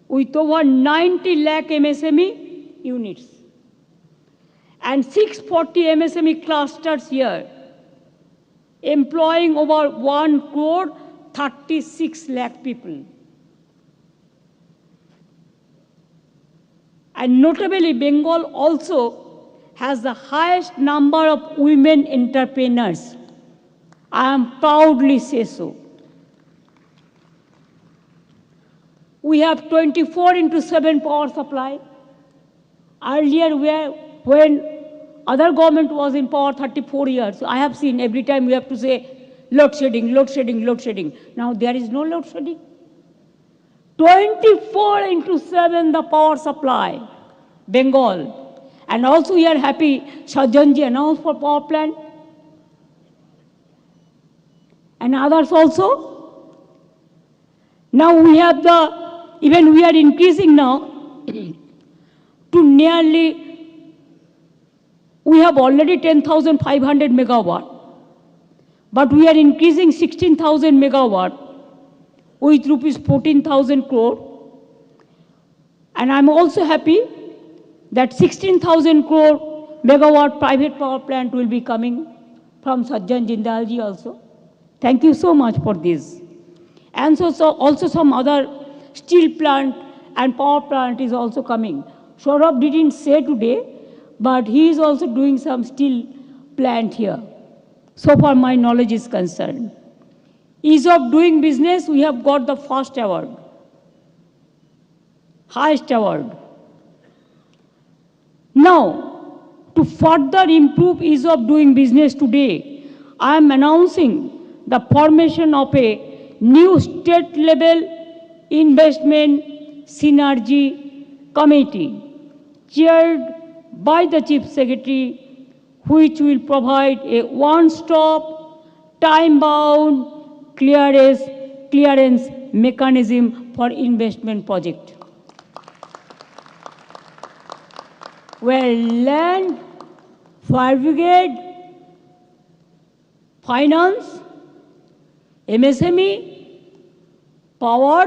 with over 90 lakh MSME units and 640 MSME clusters here, employing over 1 crore 36 lakh people. And notably, Bengal also has the highest number of women entrepreneurs. I am proudly say so. We have 24/7 power supply. Earlier, when other government was in power 34 years, I have seen every time we have to say load shedding, load shedding, load shedding. Now there is no load shedding. 24/7 the power supply, Bengal. And also we are happy, Sajjanji announced for power plant. And others also. Now we have even we are increasing now to nearly, we have already 10,500 megawatt. But we are increasing 16,000 megawatt with rupees 14,000 crore. And I'm also happy that 16,000 crore megawatt private power plant will be coming from Sajjan Jindalji also. Thank you so much for this. And so also some other steel plant and power plant is also coming. Saurabh didn't say today, but he is also doing some steel plant here. So far my knowledge is concerned. Ease of doing business, we have got the first award, highest award. Now, to further improve ease of doing business today, I am announcing the formation of a new state-level investment synergy committee chaired by the Chief Secretary, which will provide a one-stop, time-bound clearance mechanism for investment project, where land, fire brigade, finance, MSME, power,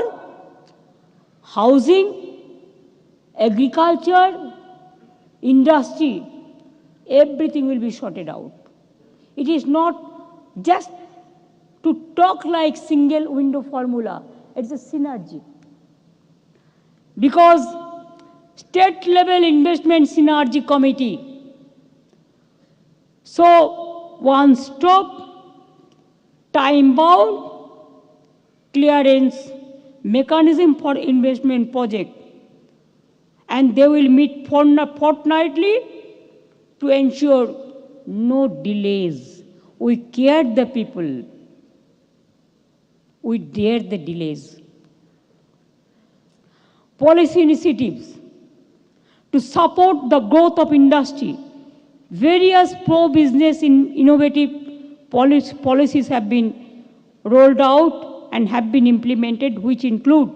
housing, agriculture, industry, everything will be sorted out. It is not just to talk like single window formula, it's a synergy. Because state level investment synergy committee, so one stop, time bound clearance mechanism for investment project, and they will meet fortnightly to ensure no delays. We care the people. We dare the delays. policy initiatives to support the growth of industry. Various pro-business innovative policies have been rolled out and have been implemented, which include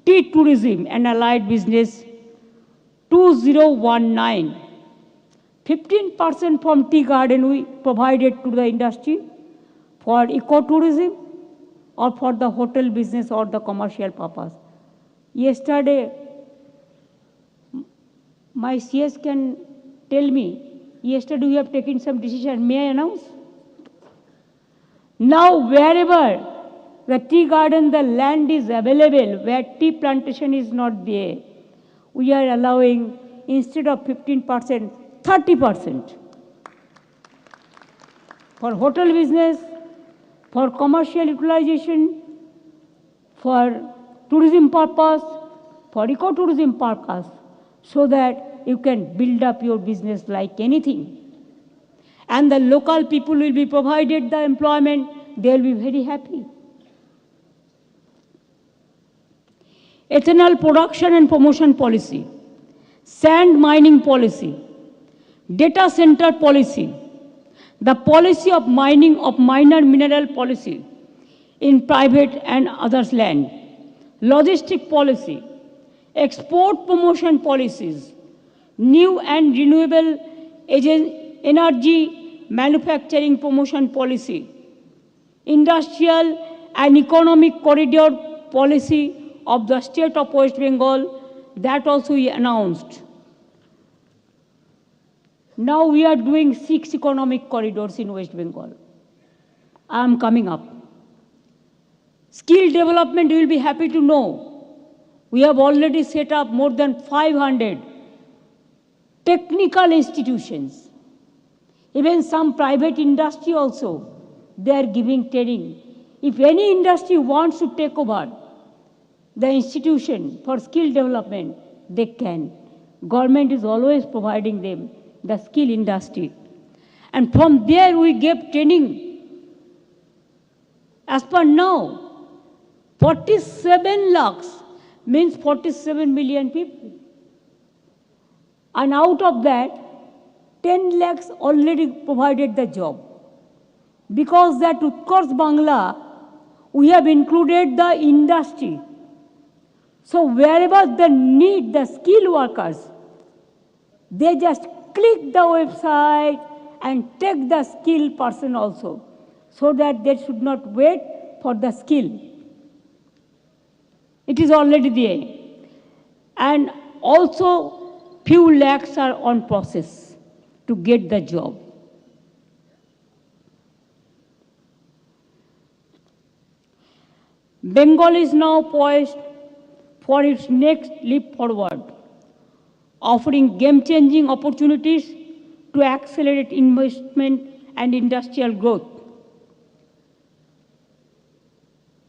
tea tourism and allied business 2019. 15% from tea garden we provided to the industry for ecotourism or for the hotel business or the commercial purpose. Yesterday, my CS can tell me, yesterday we have taken some decision. May I announce? Now, wherever the tea garden, the land is available, where tea plantation is not there, we are allowing, instead of 15%, 30%. For hotel business, for commercial utilization, for tourism purpose, for ecotourism purpose, so that you can build up your business like anything. And the local people will be provided the employment, they will be very happy. Ethanol production and promotion policy, sand mining policy, data center policy, the policy of mining of minor mineral policy in private and others' land, logistic policy, export promotion policies, new and renewable energy manufacturing promotion policy, industrial and economic corridor policy of the state of West Bengal, that also we announced. Now we are doing 6 economic corridors in West Bengal. I am coming up. Skill development, you will be happy to know. We have already set up more than 500 technical institutions. Even some private industry also, they are giving training. If any industry wants to take over the institution for skill development, they can. Government is always providing them the skill industry. And from there we gave training. As per now, 47 lakhs means 47 million people. And out of that, 10 lakhs already provided the job. Because that Utkarsh Bangla, we have included the industry. So wherever they need the skilled workers, they just click the website and take the skilled person also, so that they should not wait for the skill. It is already there. And also few lakhs are on process to get the job. Bengal is now poised for its next leap forward, offering game-changing opportunities to accelerate investment and industrial growth.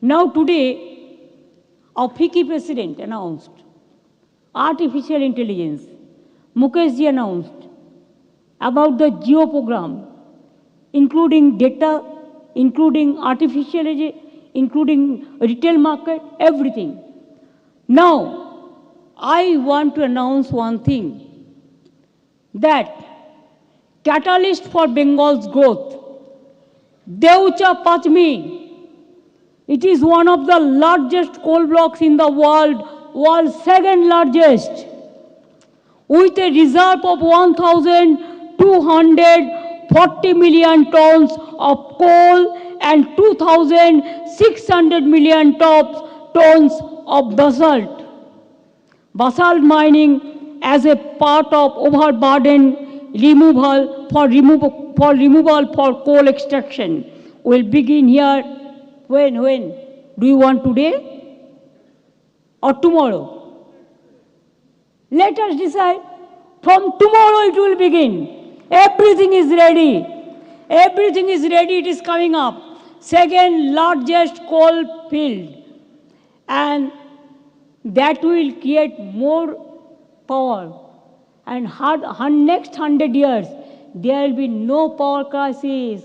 Now today, our FICCI president announced artificial intelligence. Mukesh ji announced about the Geo program, including data, including artificial, including retail market, everything. Now, I want to announce one thing, that catalyst for Bengal's growth, Deutsche Pachmi, it is one of the largest coal blocks in the world, world's second largest, with a reserve of 1,240 million tons of coal and 2,600 million tons of basalt. Basalt mining as a part of overburden removal for coal extraction will begin here. When? Do you want today or tomorrow? Let us decide. From tomorrow it will begin. Everything is ready. Everything is ready. It is coming up. Second largest coal field. And that will create more power. And next 100 years, there will be no power crisis.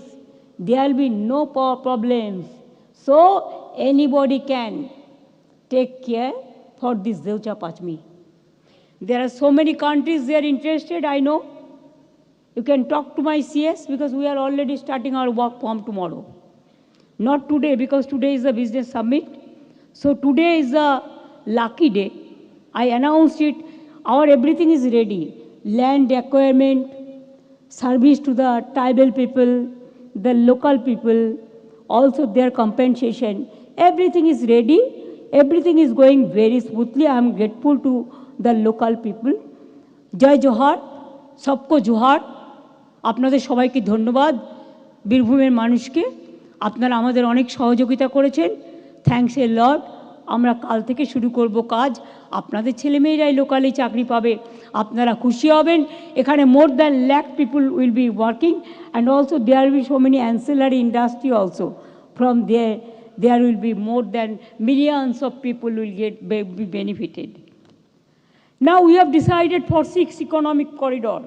There will be no power problems. So anybody can take care for this Zeucha Pachmi. There are so many countries they are interested, I know. You can talk to my CS because we are already starting our work from tomorrow. Not today because today is the business summit. So today is a lucky day. I announced it. Our everything is ready. Land acquirement, service to the tribal people, the local people, also their compensation. Everything is ready. Everything is going very smoothly. I am grateful to the local people. Jai Johar, sabko Johar. আপনাদের সবাইকে ধন্যবাদ বীরভূমের মানুষকে আপনারা আমাদের অনেক সহযোগিতা করেছেন থ্যাঙ্কস এ লট আমরা কাল থেকে শুরু করব কাজ আপনাদের ছেলেমেয়েরাই লোকালি চাকরি পাবে আপনারা খুশি হবেন এখানে more than lakh people will be working and also there will be so many ancillary industry also from there will be more than millions of people will be benefited. Now we have decided for 6 economic corridor.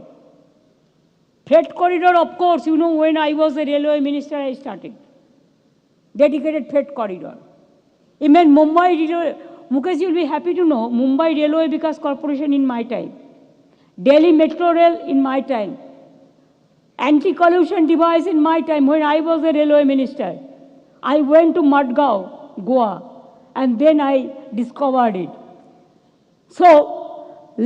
Freight corridor, of course, you know, when I was a railway minister, I started. Dedicated freight corridor. Even Mumbai Railway, Mukesh, you'll be happy to know, Mumbai Railway Vikas Corporation in my time. Delhi Metro Rail in my time. Anti-collusion device in my time when I was a railway minister. I went to Madgaon, Goa, and then I discovered it. So,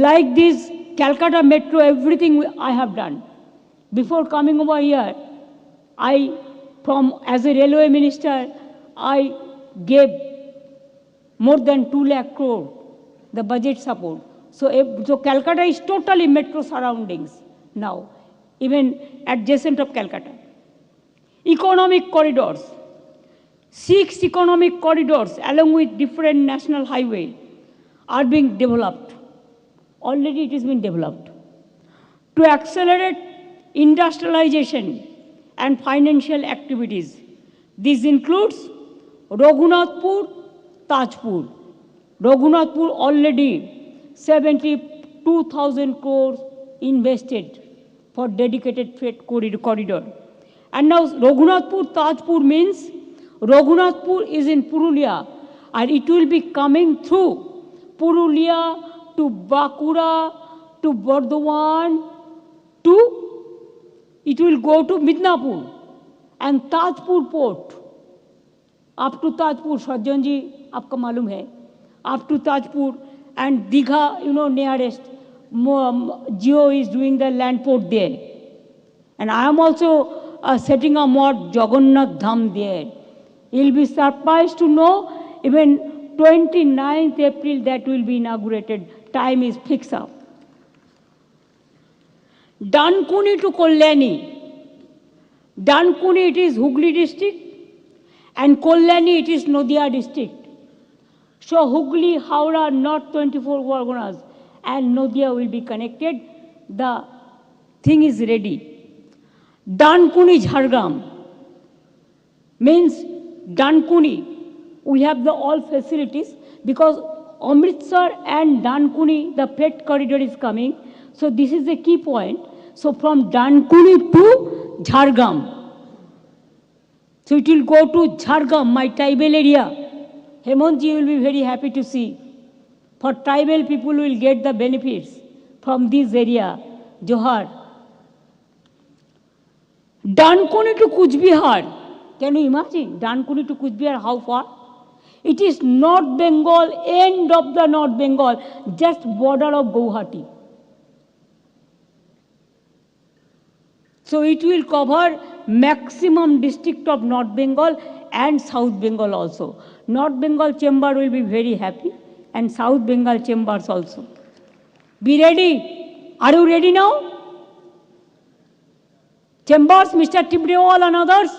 like this Calcutta Metro, everything I have done. Before coming over here, as a railway minister, I gave more than 2 lakh crore, the budget support. So Calcutta is totally metro surroundings now, even adjacent of Calcutta. Economic corridors. 6 economic corridors along with different national highway are being developed. Already it has been developed. To accelerate industrialization and financial activities. This includes Raghunathpur, Tajpur. Raghunathpur already 72,000 crores invested for dedicated freight corridor. And now Raghunathpur, Tajpur means Raghunathpur is in Purulia and it will be coming through Purulia to Bakura to Bardhaman to it will go to Midnapur and Tajpur port. Up to Tajpur, Sajjan ji, aapka malum hai. Up to Tajpur and Digha, you know, nearest. Jio is doing the land port there. And I am also setting a more Jagannath Dham there. You'll be surprised to know even 29th April that will be inaugurated. Time is fixed up. Dankuni to Kalyani. Dankuni it is Hooghly district and Kalyani it is Nadia district. So Hooghly, Howrah, North 24 Parganas and Nadia will be connected. The thing is ready. Dankuni Jhargram means Dankuni. We have the all facilities because Amritsar and Dankuni, the freight corridor is coming. So this is the key point. So from Dankuni to Jhargram. So it will go to Jhargram, my tribal area. Hemonji will be very happy to see. For tribal people will get the benefits from this area. Johar. Dankuni to Kuch Bihar. Can you imagine? Dankuni to Kuch Bihar, how far? It is North Bengal, end of the North Bengal, just border of Guwahati. So it will cover maximum district of North Bengal and South Bengal also. North Bengal chamber will be very happy and South Bengal chambers also. Be ready. Are you ready now? Chambers, Mr. Tibrewal and others,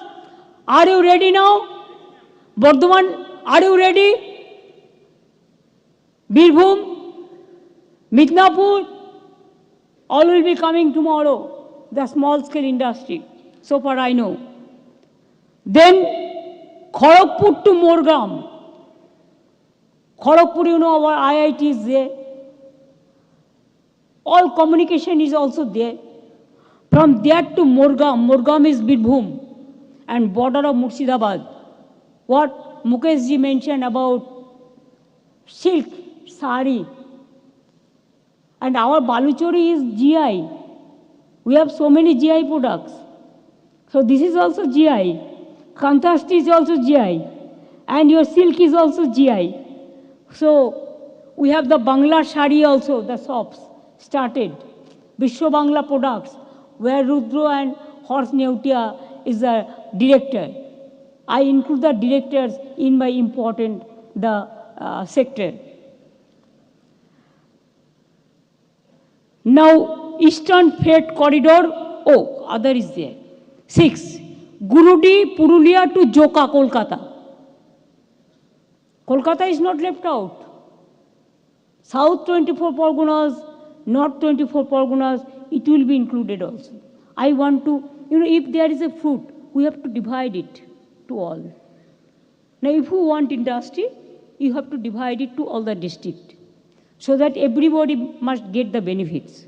are you ready now? Bardhaman, are you ready? Birbhum, Midnapur, all will be coming tomorrow. The small scale industry, so far I know. Then Kharagpur to Morgam. Kharagpur, you know, our IIT is there. All communication is also there. From there to Morgam, Morgam is Birbhum and border of Murshidabad. What Mukesh ji mentioned about silk sari. And our Baluchori is GI. We have so many GI products. So this is also GI. Kantashti is also GI. And your silk is also GI. So we have the Bangla Shari also, the shops started. Vishwa Bangla products, where Rudra and Horse Neutia is the director. I include the directors in my important sector. Now, Eastern Freight Corridor, other is there. 6, Gurudi, Purulia to Joka, Kolkata. Kolkata is not left out. South 24 Parganas, North 24 Parganas, it will be included also. I want to, if there is a fruit, we have to divide it to all. Now, if you want industry, you have to divide it to all the districts, so that everybody must get the benefits.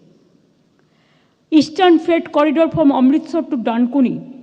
Eastern Freight Corridor from Amritsar to Dankuni,